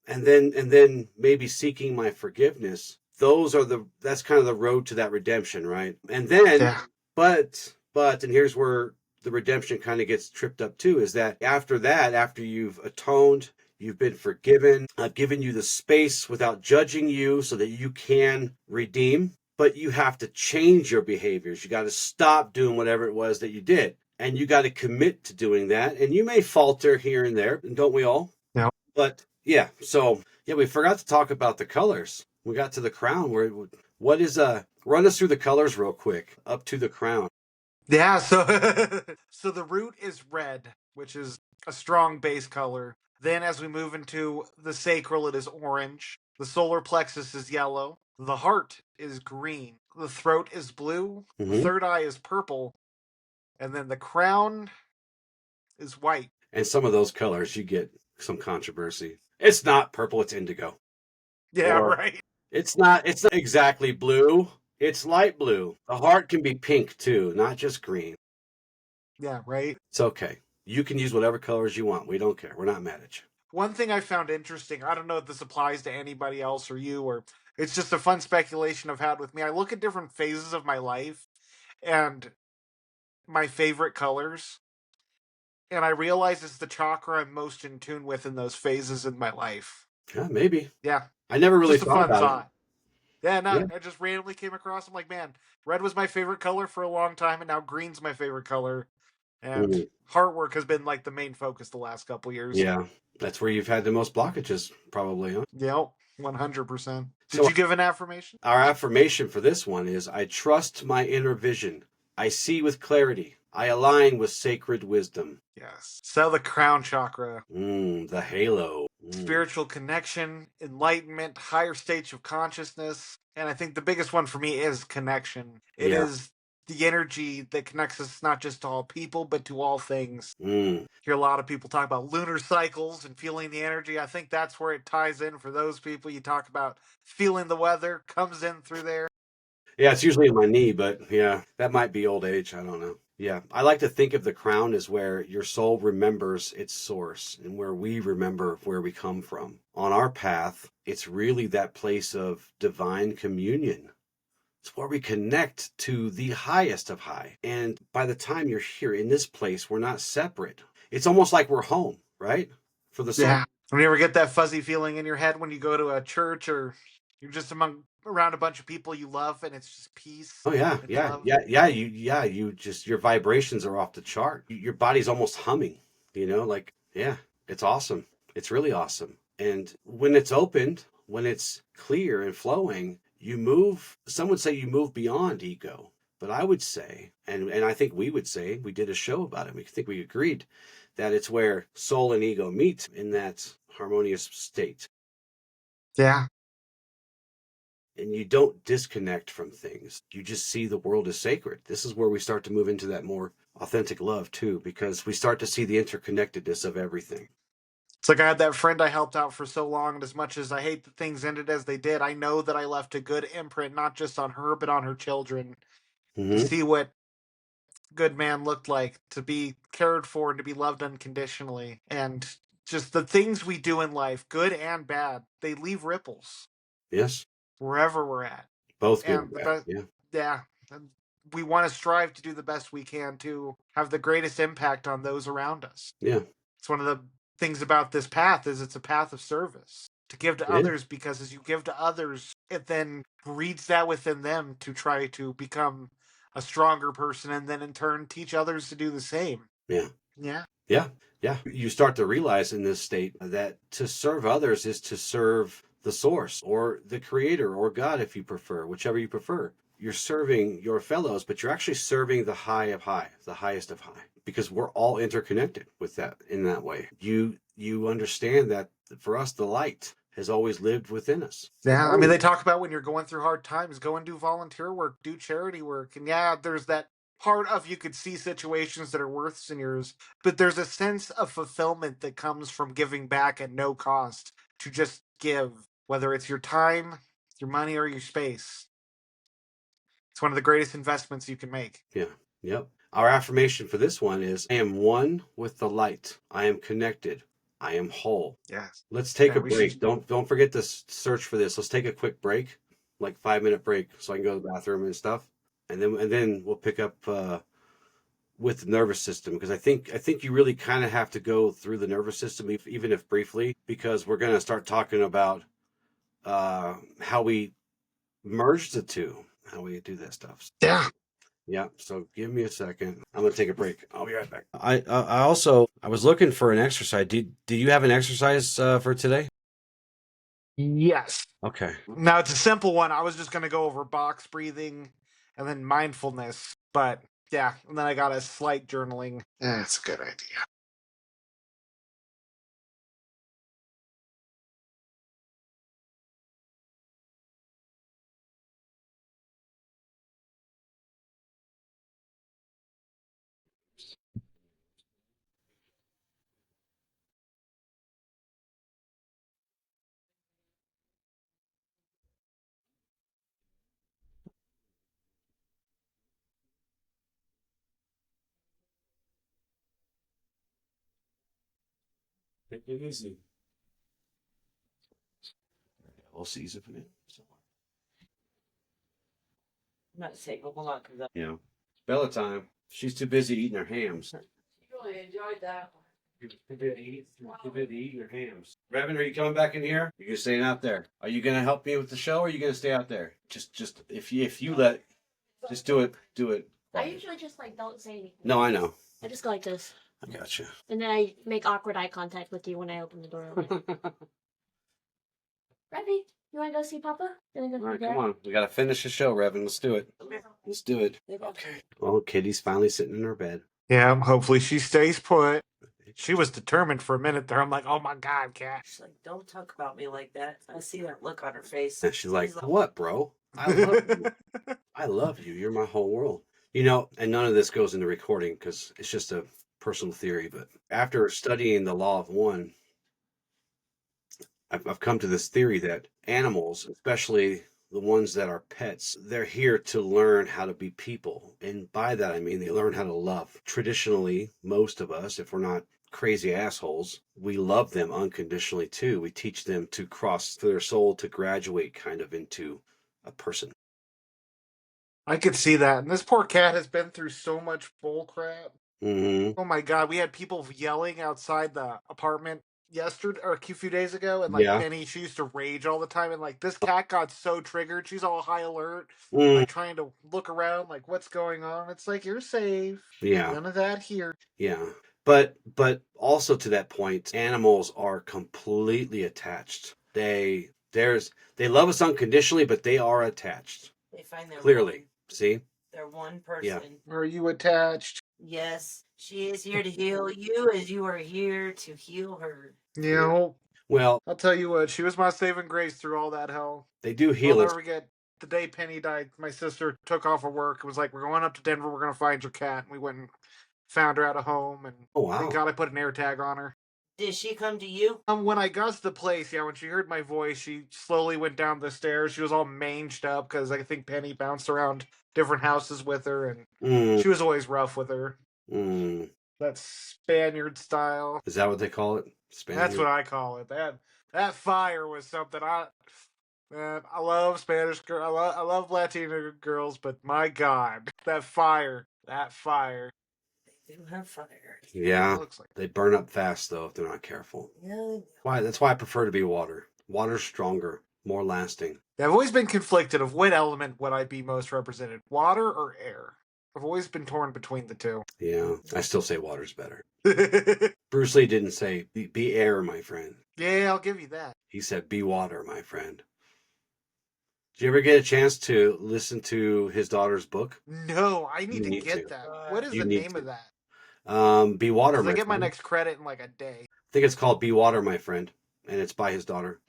and then maybe seeking my forgiveness. That's kind of the road to that redemption, right? And then,
yeah,
and here's where the redemption kind of gets tripped up too, is that, after you've atoned, you've been forgiven, I've given you the space without judging you so that you can redeem, but you have to change your behaviors. You got to stop doing whatever it was that you did. And you got to commit to doing that. And you may falter here and there, and don't we all?
you know.
But yeah, so yeah, we forgot to talk about the colors. We got to the crown. What is run us through the colors real quick up to the crown.
Yeah, so so the root is red, which is a strong base color. Then as we move into the sacral, it is orange. The solar plexus is yellow. The heart is green. The throat is blue. The
Hmm.
third eye is purple. And then the crown is white.
And some of those colors you get some controversy. It's not purple, it's indigo.
Yeah,
Or
right.
it's not exactly blue. It's light blue. The heart can be pink too, not just green.
Yeah, right.
It's okay. You can use whatever colors you want. We don't care. We're not mad at you.
One thing I found interesting, I don't know if this applies to anybody else or you, or it's just a fun speculation I've had with me. I look at different phases of my life and my favorite colors, and I realize it's the chakra I'm most in tune with in those phases in my life.
Yeah, maybe.
Yeah,
I never really
just a
thought
fun
about it.
thought. Yeah, no,
Yeah.
I just randomly came across. I'm like, man, red was my favorite color for a long time, and now green's my favorite color. And
Mm.
heart work has been like the main focus the last couple years.
Yeah. That's where you've had the most blockages, probably, huh?
Yep, 100%. Did
So
you give an affirmation?
our affirmation for this one is I trust my inner vision. I see with clarity. I align with sacred wisdom.
Yes. So the crown chakra,
The halo.
spiritual connection, enlightenment, higher states of consciousness. And I think the biggest one for me is connection. It
Yeah.
is the energy that connects us not just to all people, but to all things.
Mm.
Hear a lot of people talk about lunar cycles and feeling the energy. I think that's where it ties in for those people. You talk about feeling the weather comes in through there.
Yeah, it's usually in my knee, but yeah, that might be old age. I don't know. Yeah, I like to think of the crown as where your soul remembers its source and where we remember where we come from. On our path, it's really that place of divine communion. It's where we connect to the highest of high. And by the time you're here in this place, we're not separate. It's almost like we're home, right? For the soul.
Yeah. When you ever get that fuzzy feeling in your head when you go to a church or you're just around a bunch of people you love and it's just peace
Oh yeah,
and
yeah,
love?
yeah, yeah. You just your vibrations are off the chart. Your body's almost humming. Like yeah, it's awesome. It's really awesome. And when it's opened, when it's clear and flowing, you move. Some would say you move beyond ego, but I would say, and I think we would say, we did a show about it. We think we agreed that it's where soul and ego meet in that harmonious state.
Yeah.
And you don't disconnect from things. You just see the world as sacred. This is where we start to move into that more authentic love too, because we start to see the interconnectedness of everything.
It's like I had that friend I helped out for so long, and as much as I hate that things ended as they did, I know that I left a good imprint, not just on her, but on her children, to
Mm-hmm.
see what good man looked like, to be cared for and to be loved unconditionally. And just the things we do in life, good and bad, they leave ripples
Yes.
wherever we're at.
Both good and
And the
bad.
best,
Yeah.
yeah, we want to strive to do the best we can to have the greatest impact on those around us.
Yeah.
It's one of the things about this path is it's a path of service to give to
It is.
others, because as you give to others, it then breeds that within them to try to become a stronger person and then in turn teach others to do the same.
Yeah.
Yeah.
Yeah. Yeah. You start to realize in this state that to serve others is to serve the source or the creator or God, if you prefer, whichever you prefer. You're serving your fellows, but you're actually serving the high of high, the highest of high, because we're all interconnected with that in that way. You understand that for us, the light has always lived within us.
Yeah, I mean,
Always.
they talk about when you're going through hard times, go and do volunteer work, do charity work. And yeah, there's that part of you could see situations that are worse than yours, but there's a sense of fulfillment that comes from giving back at no cost to just give, whether it's your time, your money, or your space. It's one of the greatest investments you can make.
Yeah. Yep. Our affirmation for this one is I am one with the light. I am connected. I am whole.
Yes.
Let's take
Yeah,
a
we should.
break. Don't forget to search for this. Let's take a quick break, like 5 minute break, so I can go to the bathroom and stuff, and then we'll pick up with the nervous system because I think you really kind of have to go through the nervous system, even if briefly, because we're gonna start talking about how we merge the two, how we do that stuff.
Yeah.
Yeah, so give me a second. I'm gonna take a break. I'll be right back. I also I was looking for an exercise. Do you have an exercise for today?
Yes.
Okay.
Now it's a simple one. I was just going to go over box breathing and then mindfulness, but yeah, and then I got a slight journaling. That's a good idea.
Take it easy. We'll see if it.
I'm not saying, well, hold on, because
You know, Bella time. She's too busy eating her hams.
I really enjoyed that one.
Too busy eating her hams. Revan, are you coming back in here? You're staying out there. Are you gonna help me with the show, or are you gonna stay out there? Just if you let, just do it. Do it.
I usually just like don't say anything.
No, I know.
I just go like this,
I gotcha.
and then I make awkward eye contact with you when I open the door. Ready? You want to go see Papa? You want to go
All
see
right, come
Dad?
on. We gotta finish the show, Revan. Let's do it. Let's do it.
Okay.
Well, Kitty's finally sitting in her bed.
Yeah, hopefully she stays put. She was determined for a minute there. I'm like, oh my God, Cat.
She's like, don't talk about me like that. I see that look on her face.
And she's like, "What, bro? I love you. I love you. You're my whole world." And none of this goes into recording because it's just a personal theory. But after studying the law of one, I've come to this theory that animals, especially the ones that are pets, they're here to learn how to be people. And by that, I mean they learn how to love. Traditionally, most of us, if we're not crazy assholes, we love them unconditionally too. We teach them to cross their soul, to graduate kind of into a person.
I could see that. And this poor cat has been through so much bull crap.
Mm-hmm.
Oh my god, we had people yelling outside the apartment yesterday or a few days ago, and like
Yeah.
Penny, she used to rage all the time, and like this cat got so triggered, she's all high alert,
Mm,
like trying to look around, like what's going on. It's like you're safe.
yeah.
None of that here.
Yeah. But also to that point, animals are completely attached. They love us unconditionally, but they are attached.
They find their
Clearly.
one,
See?
their one person.
Are you attached?
Yes, she is here to heal you as you are here to heal her.
You know,
Well,
I'll tell you what, she was my saving grace through all that hell.
they do
I'll
heal us.
never forget the day Penny died. My sister took off of work and was like, "We're going up to Denver. We're going to find your cat." And we went and found her at a home, and
Oh, wow.
thank God I put an air tag on her.
Did she come to you?
When I got to the place, yeah, when she heard my voice, she slowly went down the stairs. She was all manged up because I think Penny bounced around different houses with her, and
Mm,
she was always rough with her.
mm.
That Spaniard style.
Is that what they call it? Spaniard?
That's what I call it. That fire was something man, I love Spanish girl. I love Latina girls, but my God, that fire.
They do have fire.
Yeah.
Looks like
They burn up fast though if they're not careful.
Yeah.
That's why I prefer to be water. Water's stronger, more lasting.
Yeah, I've always been conflicted of what element would I be most represented, water or air. I've always been torn between the two.
Yeah. I still say water's better. Bruce Lee didn't say be air, my friend.
Yeah, I'll give you that.
He said be water, my friend. Did you ever get a chance to listen to his daughter's book?
No, I need
You
to
need
get
to.
that. What is
You
the
need
name
to.
of that?
Be water,
Because I
my
get my
friend.
next credit in like a day.
I think it's called Be Water, my friend, and it's by his daughter.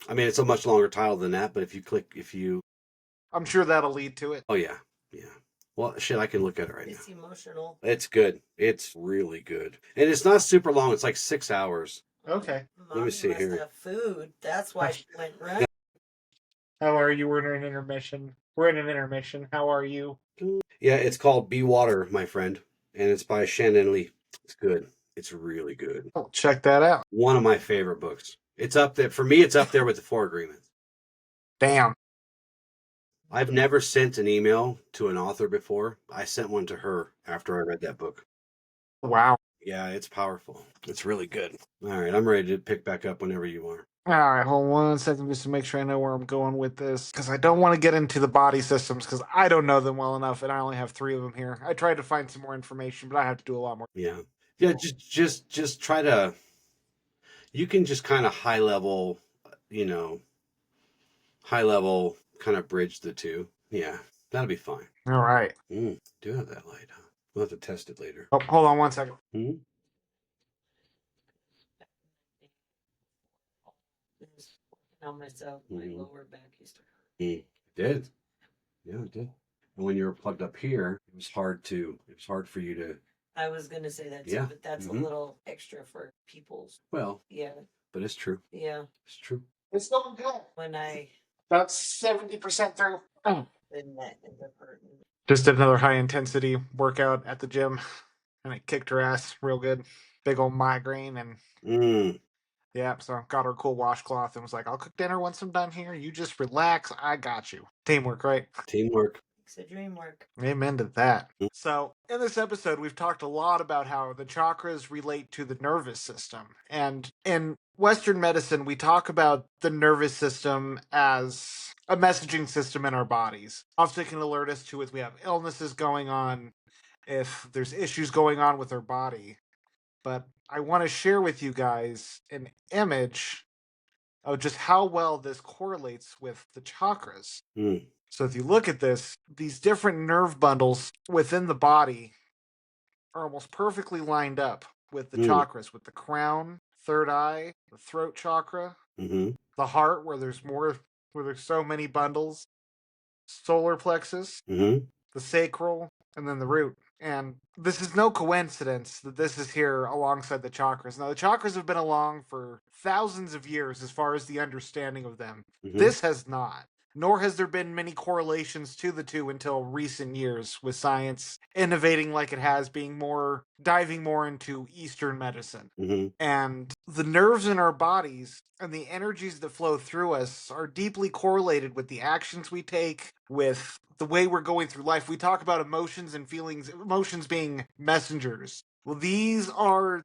I mean, it's a much longer title than that, but if you,
I'm sure that'll lead to it.
oh yeah, yeah. Well, shit, I can look at it right now.
It's emotional.
It's good. It's really good, and it's not super long. It's like 6 hours.
Okay.
Mommy
see
must
here.
have food. That's why she went running.
How are you? We're in an intermission. How are you?
Yeah, it's called Be Water, my friend, and it's by Shannon Lee. It's good. It's really good.
I'll check that out.
One of my favorite books. It's up there for me. It's up there with the Four Agreements.
Damn.
I've never sent an email to an author before. I sent one to her after I read that book.
Wow.
Yeah, it's powerful. It's really good. All right, I'm ready to pick back up whenever you are.
All right, hold on 1 second just to make sure I know where I'm going with this. Because I don't want to get into the body systems because I don't know them well enough and I only have 3 of them here. I tried to find some more information, but I have to do a lot more.
Yeah. Yeah, just try to you can just kind of high level kind of bridge the two. Yeah, that'll be fine.
All right.
Do have that light, huh? We'll have to test it later.
Oh, hold on 1 second.
Hmm?
Working on myself, my lower back used to hurt.
It did. Yeah, it did. And when you were plugged up here, it was hard for you to.
I was gonna say that too,
Yeah.
but that's
Mhm.
a little extra for people's.
Well,
Yeah,
but it's true.
yeah.
It's true.
It's going good.
When I
About 70% through. Oh.
been that in the curtain.
Just did another high intensity workout at the gym and it kicked her ass real good. Big old migraine and yeah, so got her a cool washcloth and was like, I'll cook dinner once I'm done here. You just relax. I got you. Teamwork, right?
Teamwork.
It's a dream work.
Amen to that. So, in this episode, we've talked a lot about how the chakras relate to the nervous system. And in Western medicine, we talk about the nervous system as a messaging system in our bodies. Often can alert us to if we have illnesses going on, if there's issues going on with our body. But I want to share with you guys an image of just how well this correlates with the chakras. So if you look at this, these different nerve bundles within the body are almost perfectly lined up with the chakras, with the crown, third eye, the throat chakra, the heart where there's so many bundles, solar plexus, the sacral, and then the root. And this is no coincidence that this is here alongside the chakras. Now, the chakras have been along for thousands of years as far as the understanding of them. This has not. nor has there been many correlations to the two until recent years, with science innovating like it has, diving more into Eastern medicine.
Mm-hmm.
And the nerves in our bodies and the energies that flow through us are deeply correlated with the actions we take, with the way we're going through life. We talk about emotions and feelings, emotions being messengers. Well, these are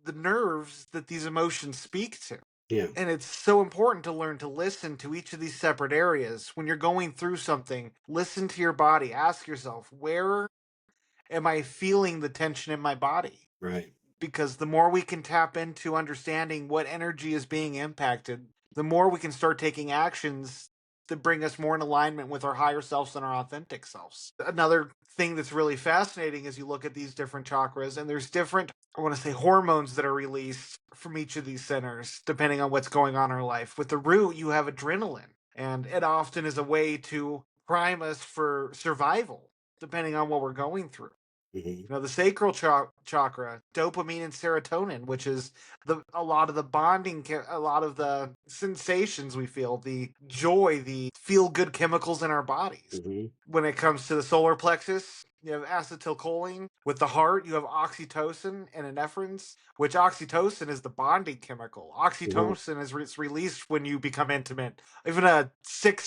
the nerves that these emotions speak to.
Yeah.
And it's so important to learn to listen to each of these separate areas. When you're going through something, listen to your body. Ask yourself, where am I feeling the tension in my body?
Right.
Because the more we can tap into understanding what energy is being impacted, the more we can start taking actions that bring us more in alignment with our higher selves and our authentic selves. Another thing that's really fascinating is you look at these different chakras, and there's different, I want to say, hormones that are released from each of these centers, depending on what's going on in our life. With the root, you have adrenaline, and it often is a way to prime us for survival, depending on what we're going through.
Mm-hmm.
The sacral chakra, dopamine and serotonin, which is a lot of the bonding, a lot of the sensations we feel, the joy, the feel good chemicals in our bodies.
Mm-hmm.
When it comes to the solar plexus, you have acetylcholine. With the heart, you have oxytocin and epinephrine, which oxytocin is the bonding chemical.
Mm-hmm.
Oxytocin is released when you become intimate. Even a six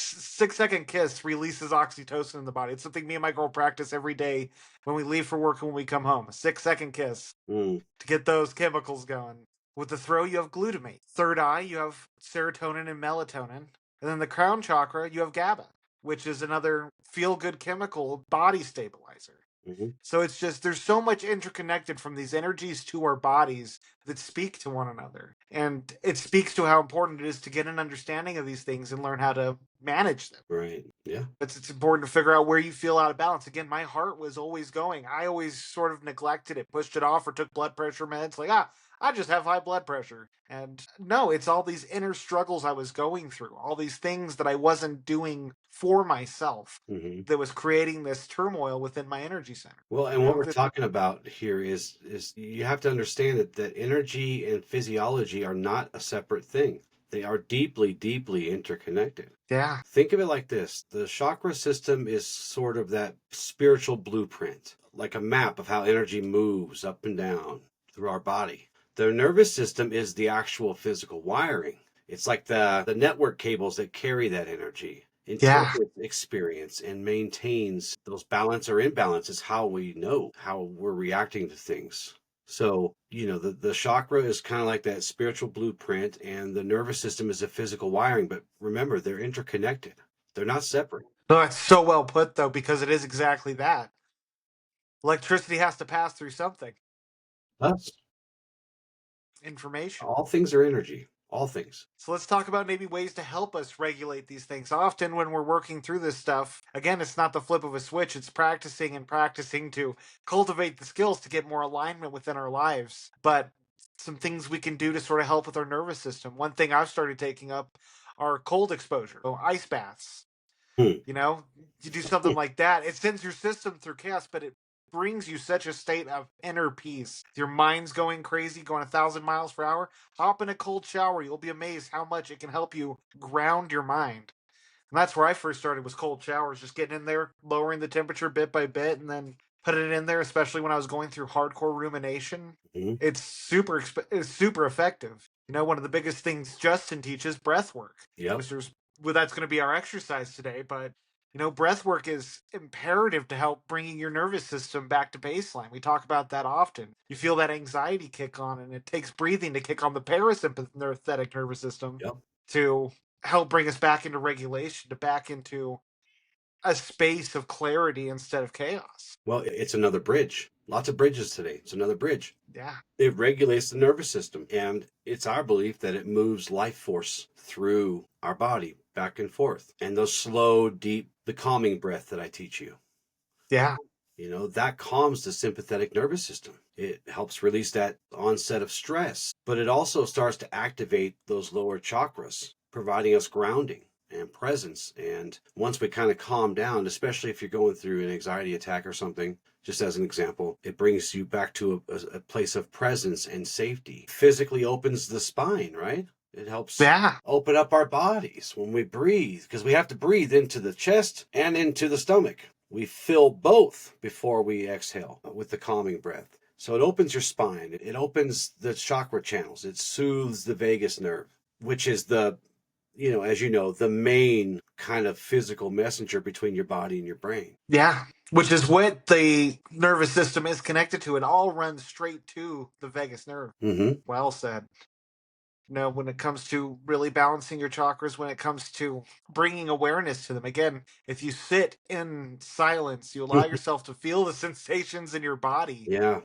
second kiss releases oxytocin in the body. It's something me and my girl practice every day when we leave for work and when we come home. A 6 second kiss
Mm.
to get those chemicals going. With the throat, you have glutamate. Third eye, you have serotonin and melatonin. And then the crown chakra, you have GABA, which is another feel good chemical body stabilizer.
Mm-hmm.
So it's just, there's so much interconnected from these energies to our bodies that speak to one another. And it speaks to how important it is to get an understanding of these things and learn how to manage them.
Right. Yeah.
It's important to figure out where you feel out of balance. Again, my heart was always going. I always sort of neglected it, pushed it off, or took blood pressure meds. Like, I just have high blood pressure. And no, it's all these inner struggles I was going through, all these things that I wasn't doing for myself
Mm-hmm.
that was creating this turmoil within my energy center.
Well, and what we're talking about here is you have to understand that energy and physiology are not a separate thing. They are deeply, deeply interconnected.
Yeah.
Think of it like this. The chakra system is sort of that spiritual blueprint, like a map of how energy moves up and down through our body. The nervous system is the actual physical wiring. It's like the network cables that carry that energy,
Yeah.
interprets experience, and maintains those balance or imbalances, how we know how we're reacting to things. So, the chakra is kind of like that spiritual blueprint, and the nervous system is a physical wiring. But remember, they're interconnected, they're not separate.
No, it's so well put, though, because it is exactly that. Electricity has to pass through something,
Us,
information.
all things are energy, all things.
So let's talk about maybe ways to help us regulate these things. Often when we're working through this stuff, again, it's not the flip of a switch, it's practicing and practicing to cultivate the skills to get more alignment within our lives. But some things we can do to sort of help with our nervous system. One thing I've started taking up are cold exposure, so ice baths.
Hmm.
You do something like that, it sends your system through chaos, but it brings you such a state of inner peace. Your mind's going crazy, going 1,000 miles per hour. Hop in a cold shower. You'll be amazed how much it can help you ground your mind. And that's where I first started, was cold showers, just getting in there, lowering the temperature bit by bit, and then putting it in there, especially when I was going through hardcore rumination.
Mm-hmm.
It's super effective. One of the biggest things Justin teaches, breath work.
Yep.
That's going to be our exercise today, but breath work is imperative to help bringing your nervous system back to baseline. We talk about that often. You feel that anxiety kick on, and it takes breathing to kick on the parasympathetic nervous system
Yep.
to help bring us back into regulation, to back into a space of clarity instead of chaos.
Well, it's another bridge. Lots of bridges today. It's another bridge.
Yeah.
It regulates the nervous system, and it's our belief that it moves life force through our body back and forth. And those slow, deep, the calming breath that I teach you,
Yeah.
that calms the sympathetic nervous system. It helps release that onset of stress, but it also starts to activate those lower chakras, providing us grounding and presence. And once we kind of calm down, especially if you're going through an anxiety attack or something, just as an example, it brings you back to a place of presence and safety. Physically opens the spine, right? It helps
Yeah.
open up our bodies when we breathe, because we have to breathe into the chest and into the stomach. We fill both before we exhale with the calming breath. So it opens your spine, it opens the chakra channels, it soothes the vagus nerve, which is as you know, the main kind of physical messenger between your body and your brain.
Yeah. Which is what the nervous system is connected to. It all runs straight to the vagus nerve.
Mm-hmm.
Well said. When it comes to really balancing your chakras, when it comes to bringing awareness to them. Again, if you sit in silence, you allow yourself to feel the sensations in your body.
Yeah.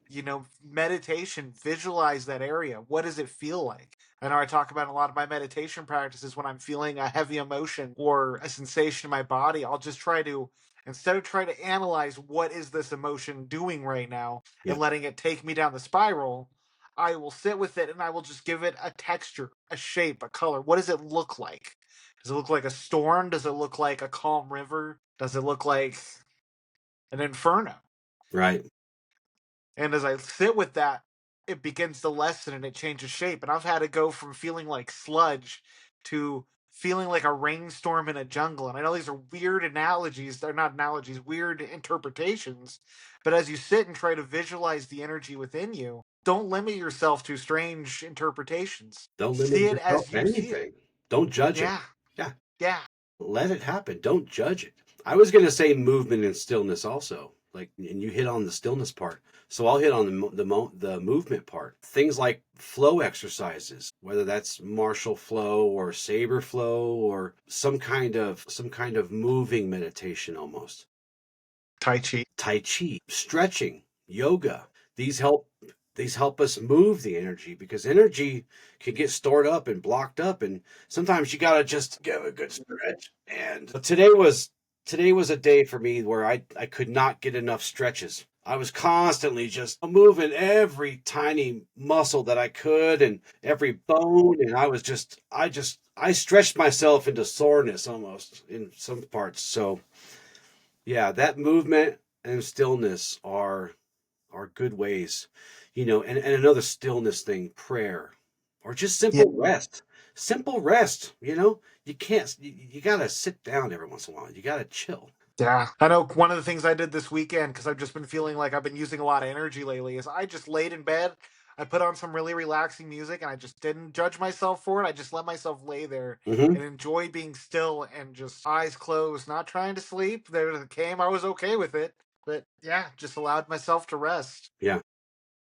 Meditation, visualize that area. What does it feel like? I know I talk about in a lot of my meditation practices when I'm feeling a heavy emotion or a sensation in my body, I'll just try to, instead of trying to analyze what is this emotion doing right now
Yeah.
and letting it take me down the spiral, I will sit with it and I will just give it a texture, a shape, a color. What does it look like? Does it look like a storm? Does it look like a calm river? Does it look like an inferno?
Right.
And as I sit with that, it begins to lessen and it changes shape. And I've had to go from feeling like sludge to feeling like a rainstorm in a jungle. And I know these are weird analogies. They're not analogies, weird interpretations. But as you sit and try to visualize the energy within you, don't limit yourself to strange interpretations.
Don't limit
See it
yourself
as
to
you see it.
anything. Don't judge it.
Yeah.
Yeah.
Yeah.
Let it happen. Don't judge it. I was going to say movement and stillness also. And you hit on the stillness part. So I'll hit on the movement part. Things like flow exercises, whether that's martial flow or saber flow or some kind of moving meditation almost.
Tai Chi.
Tai Chi, stretching, yoga. These help us move the energy, because energy can get stored up and blocked up, and sometimes you got to just give a good stretch. And today was a day for me where I could not get enough stretches. I was constantly just moving every tiny muscle that I could and every bone, and I stretched myself into soreness almost in some parts. So yeah, that movement and stillness are good ways, and another stillness thing, prayer, or just
Yeah.
simple rest. Simple rest, you can't, you gotta sit down every once in a while. You gotta chill.
Yeah. I know one of the things I did this weekend, because I've just been feeling like I've been using a lot of energy lately, is I just laid in bed. I put on some really relaxing music and I just didn't judge myself for it. I just let myself lay there
Hmm.
and enjoy being still and just eyes closed, not trying to sleep. There it came, I was okay with it. But yeah, just allowed myself to rest.
Yeah.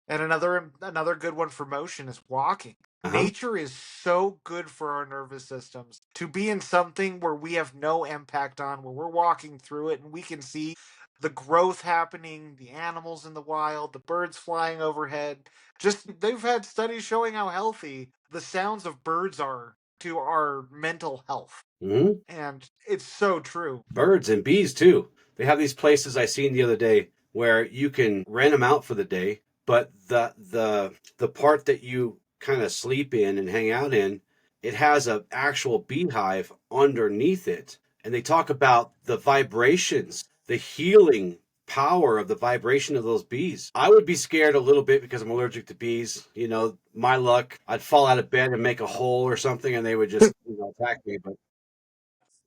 And another good one for motion is walking.
Uh-huh.
Nature is so good for our nervous systems. To be in something where we have no impact on, where we're walking through it and we can see the growth happening, the animals in the wild, the birds flying overhead. Just they've had studies showing how healthy the sounds of birds are to our mental health.
Hmm.
And it's so true.
Birds and bees too. They have these places I seen the other day where you can rent them out for the day, but the part that you kind of sleep in and hang out in, it has an actual beehive underneath it. And they talk about the vibrations, the healing power of the vibration of those bees. I would be scared a little bit because I'm allergic to bees. My luck, I'd fall out of bed and make a hole or something and they would just, attack me.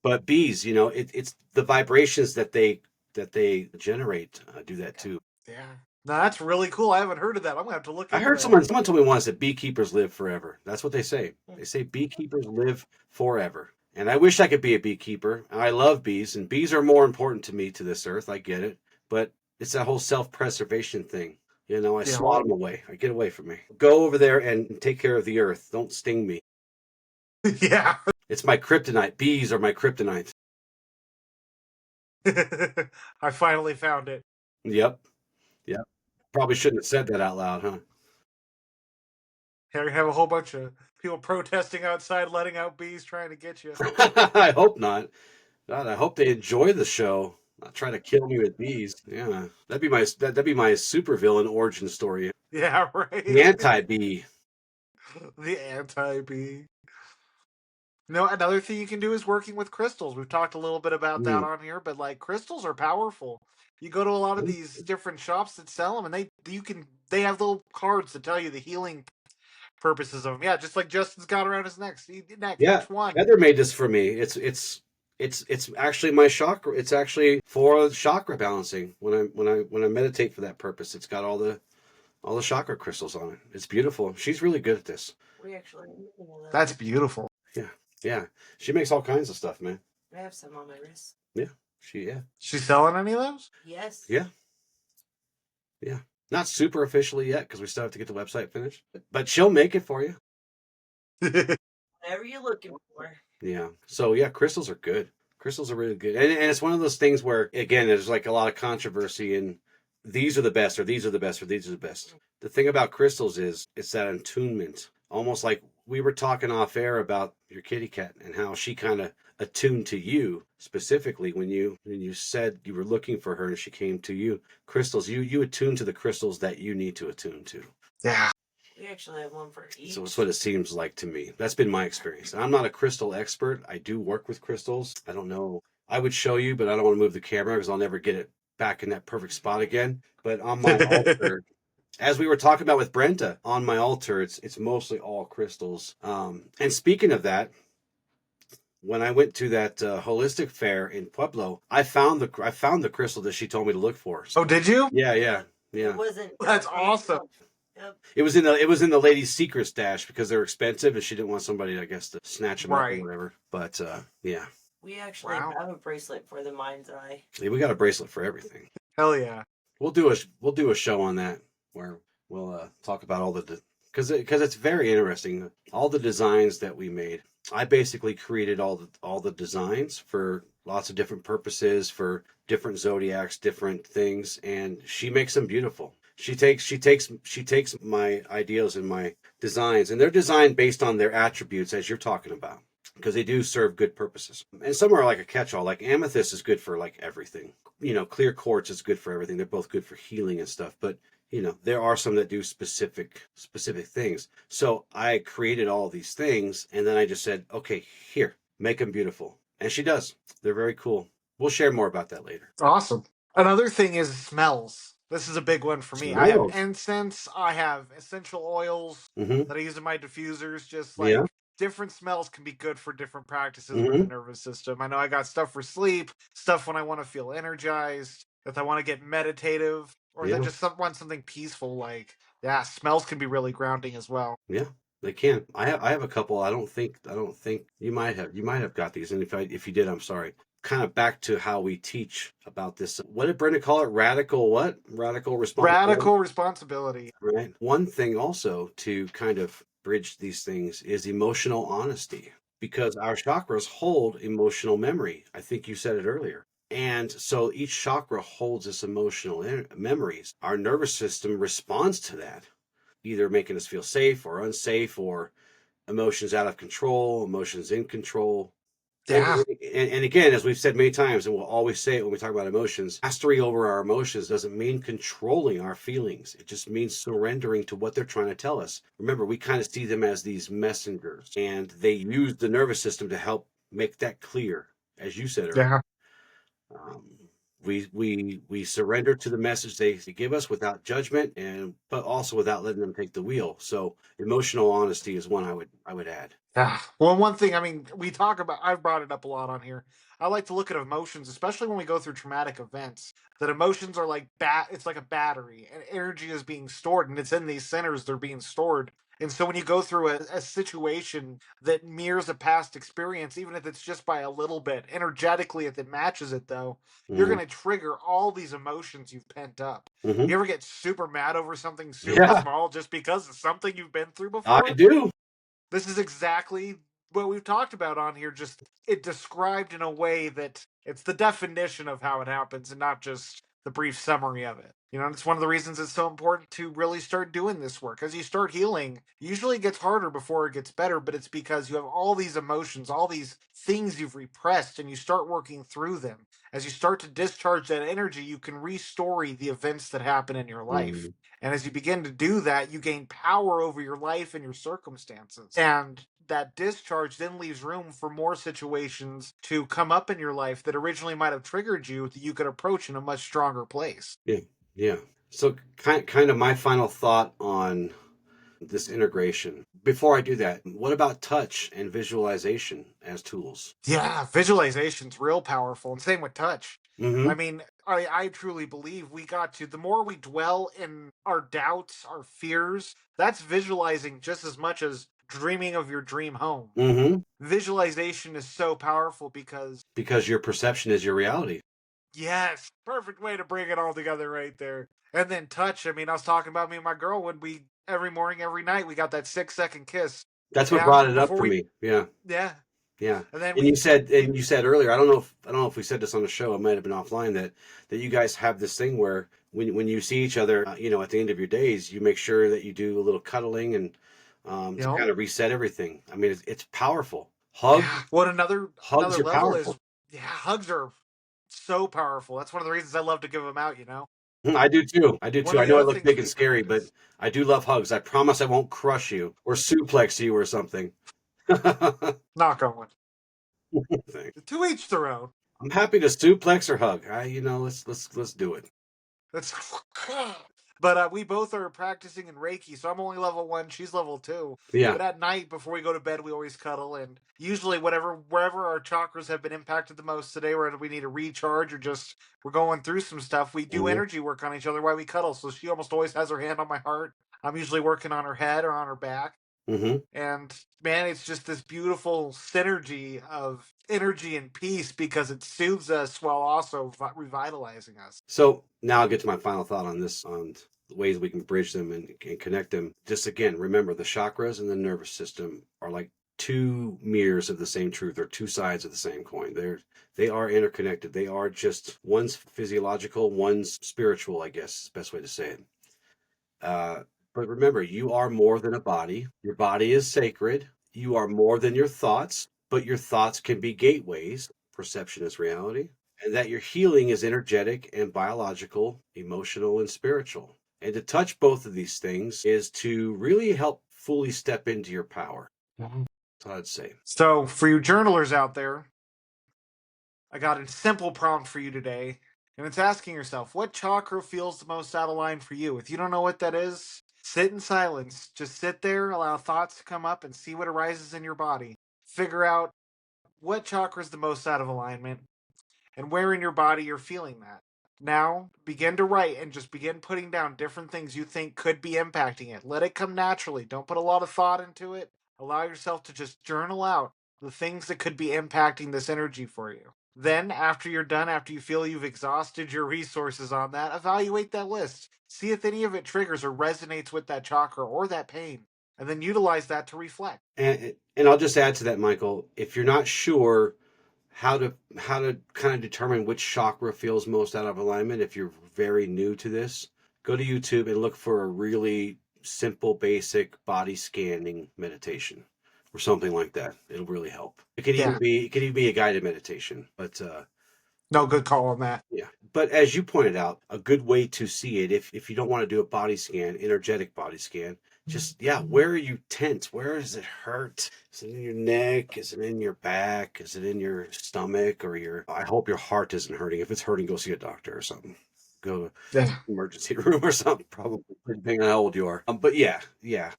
But bees, it's the vibrations that they generate do that too.
Yeah. Now that's really cool. I haven't heard of that. I'm gonna have to look
I
into
heard
that.
someone told me once that beekeepers live forever. That's what they say. They say beekeepers live forever. And I wish I could be a beekeeper. I love bees, and bees are more important to me to this earth. I get it. But it's that whole self-preservation thing. I
Yeah.
swat them away. I get away from me. Go over there and take care of the earth. Don't sting me.
Yeah.
It's my kryptonite. Bees are my kryptonite.
I finally found it.
Yep. Yep. Probably shouldn't have said that out loud, huh?
Here you have a whole bunch of people protesting outside, letting out bees, trying to get you.
I hope not. God, I hope they enjoy the show. Not trying to kill me with bees. Yeah, that'd be my supervillain origin story.
Yeah,
The
right.
anti-bee.
The anti bee. No, another thing you can do is working with crystals. We've talked a little bit about that
Mm.
on here, but like crystals are powerful. You go to a lot of these different shops that sell them, and they have little cards that tell you the healing purposes of them. Yeah, just like Justin's got around his neck.
Yeah,
Each one.
Heather made this for me. It's actually my chakra. It's actually for chakra balancing. When I meditate for that purpose, it's got all the chakra crystals on it. It's beautiful. She's really good at this.
We actually.
That's beautiful.
Yeah, yeah. She makes all kinds of stuff, man.
I have some on my wrist.
Yeah,
She's selling any of those?
Yes.
yeah. Not super officially yet because we still have to get the website finished. But she'll make it for you.
Whatever you're looking for.
Yeah. So yeah, crystals are good. Crystals are really good, and it's one of those things where again, there's like a lot of controversy in these are the best, or these are the best, or these are the best. The thing about crystals is it's that attunement, almost like we were talking off air about your kitty cat and how she kind of attuned to you specifically when you said you were looking for her and she came to you. Crystals, you attune to the crystals that you need to attune to.
Yeah.
We actually have one for each.
So it's what it seems like to me. That's been my experience. I'm not a crystal expert. I do work with crystals. I don't know. I would show you, but I don't want to move the camera because I'll never get it back in that perfect spot again. But on my altar, as we were talking about with Brenta, on my altar, it's mostly all crystals. And speaking of that, when I went to that holistic fair in Pueblo, I found the crystal that she told me to look for.
Oh, did you?
Yeah.
It wasn't.
That's awesome.
Yep.
It was in the ladies' secret stash because they're expensive and she didn't want somebody, I guess, to snatch them up or whatever. But yeah.
We actually
Wow.
have a bracelet for the mind's eye.
Yeah, we got a bracelet for everything.
Hell yeah.
We'll do a show on that where we'll talk about all the because it's very interesting. All the designs that we made. I basically created all the designs for lots of different purposes for different zodiacs, different things, and she makes them beautiful. She takes my ideas and my designs, and they're designed based on their attributes, as you're talking about, because they do serve good purposes. And some are like a catch-all. Like amethyst is good for like everything. Clear quartz is good for everything. They're both good for healing and stuff. But there are some that do specific things. So I created all these things, and then I just said, okay, here, make them beautiful, and she does. They're very cool. We'll share more about that later.
Awesome. Another thing is smells. This is a big one for me. I have incense. I have essential oils that I use in my diffusers. Just like different smells can be good for different practices for the nervous system. I know I got stuff for sleep, stuff when I want to feel energized, if I want to get meditative, or then just want something peaceful. Like smells can be really grounding as well.
Yeah. They can. I have a couple. I don't think you might have got these, and if you did, I'm sorry. Kind of back to how we teach about this. What did Brenda call it? Radical what? Radical responsibility.
Radical responsibility.
Right. One thing also to kind of bridge these things is emotional honesty, because our chakras hold emotional memory. I think you said it earlier. And so each chakra holds this emotional memories. Our nervous system responds to that, either making us feel safe or unsafe, or emotions out of control, emotions in control.
Yeah.
And again, as we've said many times, and we'll always say it when we talk about emotions, mastery over our emotions doesn't mean controlling our feelings. It just means surrendering to what they're trying to tell us. Remember, we kind of see them as these messengers, and they use the nervous system to help make that clear, as you said earlier. We surrender to the message they give us without judgment, but also without letting them take the wheel. So emotional honesty is one I would add.
Yeah. Well, one thing, I mean, I've brought it up a lot on here. I like to look at emotions, especially when we go through traumatic events, that emotions are like it's like a battery, and energy is being stored, and it's in these centers, they're being stored. And so when you go through a situation that mirrors a past experience, even if it's just by a little bit, energetically, if it matches it though, you're going to trigger all these emotions you've pent up. You ever get super mad over something super small just because it's something you've been through before?
I do.
This is exactly what we've talked about on here, just it described in a way that it's the definition of how it happens and not just the brief summary of it. It's one of the reasons it's so important to really start doing this work. As you start healing, usually it gets harder before it gets better, but it's because you have all these emotions, all these things you've repressed, and you start working through them. As you start to discharge that energy, you can restore the events that happen in your life. And as you begin to do that, you gain power over your life and your circumstances. And that discharge then leaves room for more situations to come up in your life that originally might have triggered you that you could approach in a much stronger place.
Yeah. So kind of my final thought on this integration. Before I do that, what about touch and visualization as tools?
Yeah, visualization's real powerful, and same with touch. I
Mm-hmm.
mean, I truly believe we got to, the more we dwell in our doubts, our fears, that's visualizing just as much as dreaming of your dream home.
Mm-hmm.
Visualization is so powerful because,
Because your perception is your reality.
yes, perfect way to bring it all together right there. And then touch. I mean, I was talking about me and my girl when we, every morning, every night, we got that 6 second kiss.
That's what
Yeah,
brought it up
before
for
we,
me. Yeah.
yeah.
Yeah.
And then
And you
we,
said
we,
and you said earlier, I don't know if we said this on the show, it might have been offline, that you guys have this thing where when you see each other, at the end of your days, you make sure that you do a little cuddling and
you
to
know,
kind of reset everything. I mean, it's powerful.
yeah. What
Hugs
another
are
level is,
powerful.
yeah, hugs are so powerful. That's one of the reasons I love to give them out.
I do too. I do
One
too.
of
I
the
know I
other
look
things
big and
we
scary, but
practice.
I do love hugs. I promise I won't crush you or suplex you or something.
Knock on wood.
Thing.
To each their own.
I'm happy to suplex or hug. Let's do it.
That's but we both are practicing in Reiki, so I'm only level 1, she's level 2.
Yeah.
But at night before we go to bed, we always cuddle, and usually wherever our chakras have been impacted the most today, where we need a recharge or just we're going through some stuff, we do
Hmm.
energy work on each other while we cuddle. So she almost always has her hand on my heart. I'm usually working on her head or on her back.
Hmm.
And man, it's just this beautiful synergy of energy and peace because it soothes us while also revitalizing us.
So now I'll get to my final thought on this, on the ways we can bridge them and connect them. Just again, remember the chakras and the nervous system are like two mirrors of the same truth, or two sides of the same coin. They are interconnected. They are just one's physiological, one's spiritual, I guess is the best way to say it. Uh, but remember, you are more than a body. Your body is sacred. You are more than your thoughts, but your thoughts can be gateways. Perception is reality. And that your healing is energetic and biological, emotional and spiritual. And to touch both of these things is to really help fully step into your power.
Mhm.
That's what I'd say.
So, for you journalers out there, I got a simple prompt for you today, and it's asking yourself, what chakra feels the most out of line for you? If you don't know what that is, sit in silence. Just sit there, allow thoughts to come up, and see what arises in your body. Figure out what chakra is the most out of alignment and where in your body you're feeling that. Now, begin to write and just begin putting down different things you think could be impacting it. Let it come naturally. Don't put a lot of thought into it. Allow yourself to just journal out the things that could be impacting this energy for you. Then, after you're done, after you feel you've exhausted your resources on that, evaluate that list. See if any of it triggers or resonates with that chakra or that pain, and then utilize that to reflect.
And I'll just add to that, Michael, if you're not sure how to kind of determine which chakra feels most out of alignment, if you're very new to this, go to YouTube and look for a really simple, basic body scanning meditation or something like that. It'll really help.
Yeah,
It could even be a guided meditation, but
no, good call on that.
yeah. But as you pointed out, a good way to see it, if you don't want to do a body scan, energetic body scan, just, yeah, where are you tense? Where does it hurt? Is it in your neck? Is it in your back? Is it in your stomach or I hope your heart isn't hurting. If it's hurting, go see a doctor or something. Go
Yeah.
emergency room or something, probably, depending on how old you are. But yeah,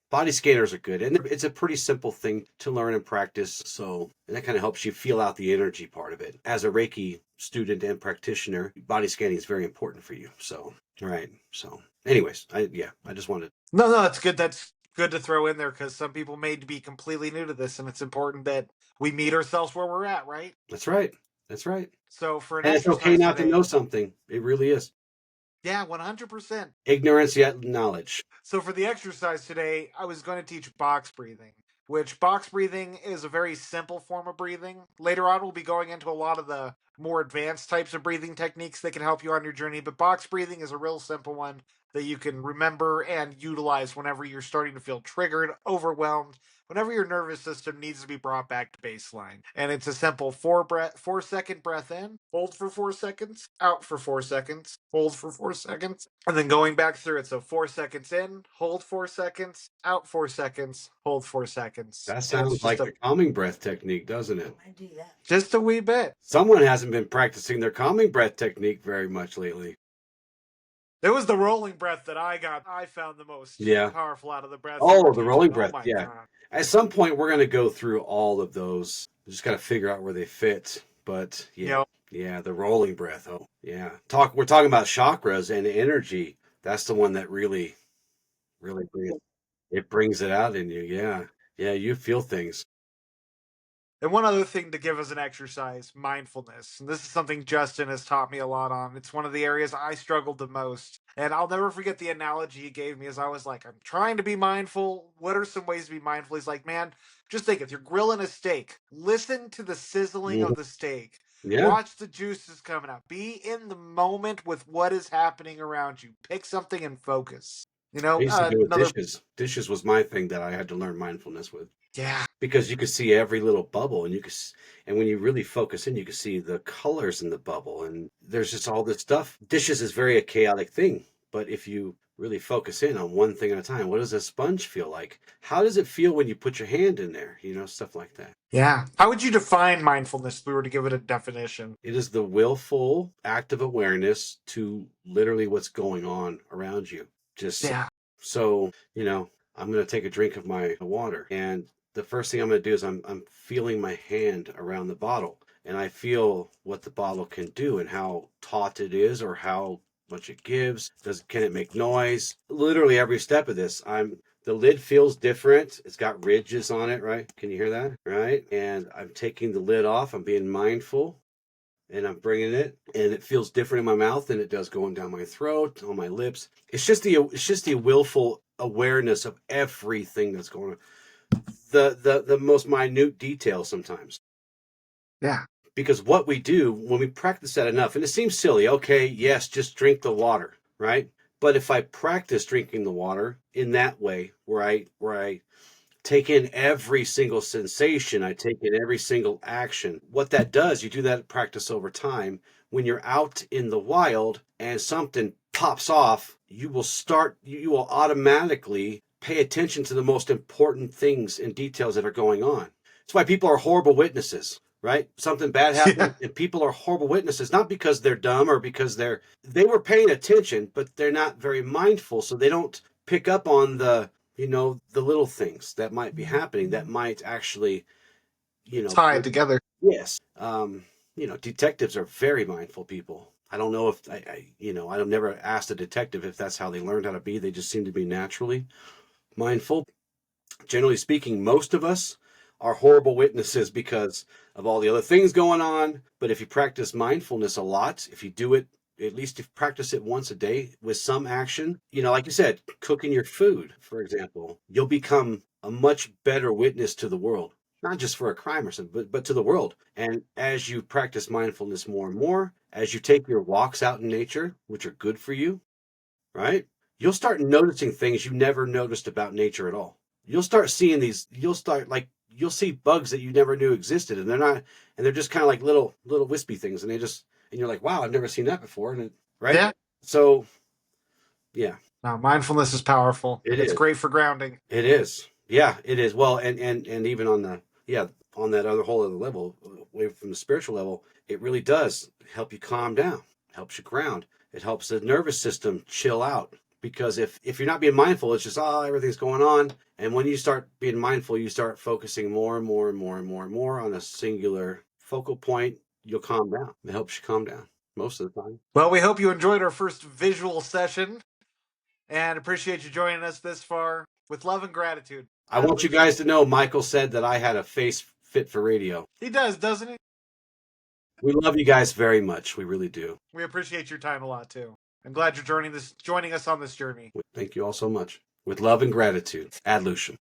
body scanners are good, and it's a pretty simple thing to learn and practice. So, and that kind of helps you feel out the energy part of it. As a Reiki student and practitioner, body scanning is very important for you. So, right. So, anyways, I just wanted.
No, no, that's good. That's good to throw in there because some people may be completely new to this, and it's important that we meet ourselves where we're at, right?
That's right. That's right.
So for an
And it's okay
exercise
not to know
today,
something. It really is.
yeah, 100%.
Ignorance yet knowledge.
So for the exercise today, I was going to teach box breathing, which box breathing is a very simple form of breathing. Later on, we'll be going into a lot of the more advanced types of breathing techniques that can help you on your journey, but box breathing is a real simple one that you can remember and utilize whenever you're starting to feel triggered, overwhelmed, whenever your nervous system needs to be brought back to baseline. And it's a simple 4-second breath in, hold for 4 seconds, out for 4 seconds, hold for 4 seconds, and then going back through it. So 4 seconds in, hold 4 seconds, out 4 seconds, hold 4 seconds.
That
And it's
sounds
just
like the calming breath technique, doesn't it?
I do that.
just a wee bit.
Someone hasn't been practicing their calming breath technique very much lately.
It was the rolling breath that I found the most
Yeah.
powerful out of the breaths you were
Oh, the
teaching.
rolling
Oh
breath.
my
Yeah.
god.
At some point, we're going to go through all of those. We just got to figure out where they fit. But yeah,
Yep.
yeah, the rolling breath. Oh, yeah. We're talking about chakras and energy. That's the one that really, really brings it out in you. Yeah. Yeah. You feel things.
And one other thing to give as an exercise, mindfulness. And this is something Justin has taught me a lot on. It's one of the areas I struggled the most. And I'll never forget the analogy he gave me as I was like, I'm trying to be mindful. What are some ways to be mindful? He's like, man, just think if you're grilling a steak, listen to the sizzling
Mhm.
of the steak.
Yeah.
Watch the juices coming out. Be in the moment with what is happening around you. Pick something and focus.
I used to do with
Another,
dishes. Dishes was my thing that I had to learn mindfulness with.
yeah,
Because you could see every little bubble, and and when you really focus in, you can see the colors in the bubble, and there's just all this stuff. Dishes is very a chaotic thing, but if you really focus in on one thing at a time, what does a sponge feel like? How does it feel when you put your hand in there? Stuff like that.
yeah. How would you define mindfulness if we were to give it a definition?
It is the willful act of awareness to literally what's going on around you. Just
Yeah.
so, I'm going to take a drink of my water. And the first thing I'm going to do is I'm feeling my hand around the bottle. And I feel what the bottle can do and how taut it is or how much it gives. Can it make noise? Literally every step of this, the lid feels different. It's got ridges on it, right? Can you hear that? Right? And I'm taking the lid off. I'm being mindful and I'm bringing it, and it feels different in my mouth than it does going down my throat, on my lips. It's just the willful awareness of everything that's going on. The most minute details sometimes.
Yeah.
Because what we do when we practice that enough, and it seems silly, okay, yes, just drink the water, right? But if I practice drinking the water in that way, where I take in every single sensation, I take in every single action. What that does, you do that practice over time. When you're out in the wild and something pops off, you will automatically pay attention to the most important things and details that are going on. That's why people are horrible witnesses, right? Something bad
Yeah.
happened and people are horrible witnesses, not because they're dumb or because they were paying attention, but they're not very mindful. So they don't pick up on the little things that might be happening that might actually,
Tied together.
yes. Detectives are very mindful people. I don't know if I've never asked a detective if that's how they learned how to be. They just seem to be naturally mindful. Generally speaking, most of us are horrible witnesses because of all the other things going on. But if you practice mindfulness a lot, if you do it, at least if you practice it once a day with some action, like you said, cooking your food, for example, you'll become a much better witness to the world, not just for a crime or something, but to the world. And as you practice mindfulness more and more, as you take your walks out in nature, which are good for you, right? You'll start noticing things you never noticed about nature at all. You'll start seeing you'll see bugs that you never knew existed, and they're just kind of like little wispy things, and you're like, wow, I've never seen that before, right?
Yeah.
So yeah,
No, mindfulness is powerful
it
and it's
is.
great for grounding.
It is. Yeah, it is. Well, and even on that other whole other level, away from the spiritual level, it really does help you calm down, helps you ground. It helps the nervous system chill out. Because if you're not being mindful, it's just everything's going on. And when you start being mindful, you start focusing more and more and more and more and more on a singular focal point. You'll calm down. It helps you calm down most of the time.
Well, we hope you enjoyed our first visual session and appreciate you joining us this far. With love and gratitude.
I want you guys to know Michael said that I had a face fit for radio.
He does, doesn't he?
We love you guys very much. We really do.
We appreciate your time a lot too. I'm glad you're joining us on this journey.
Thank you all so much. With love and gratitude. Ad Lucium.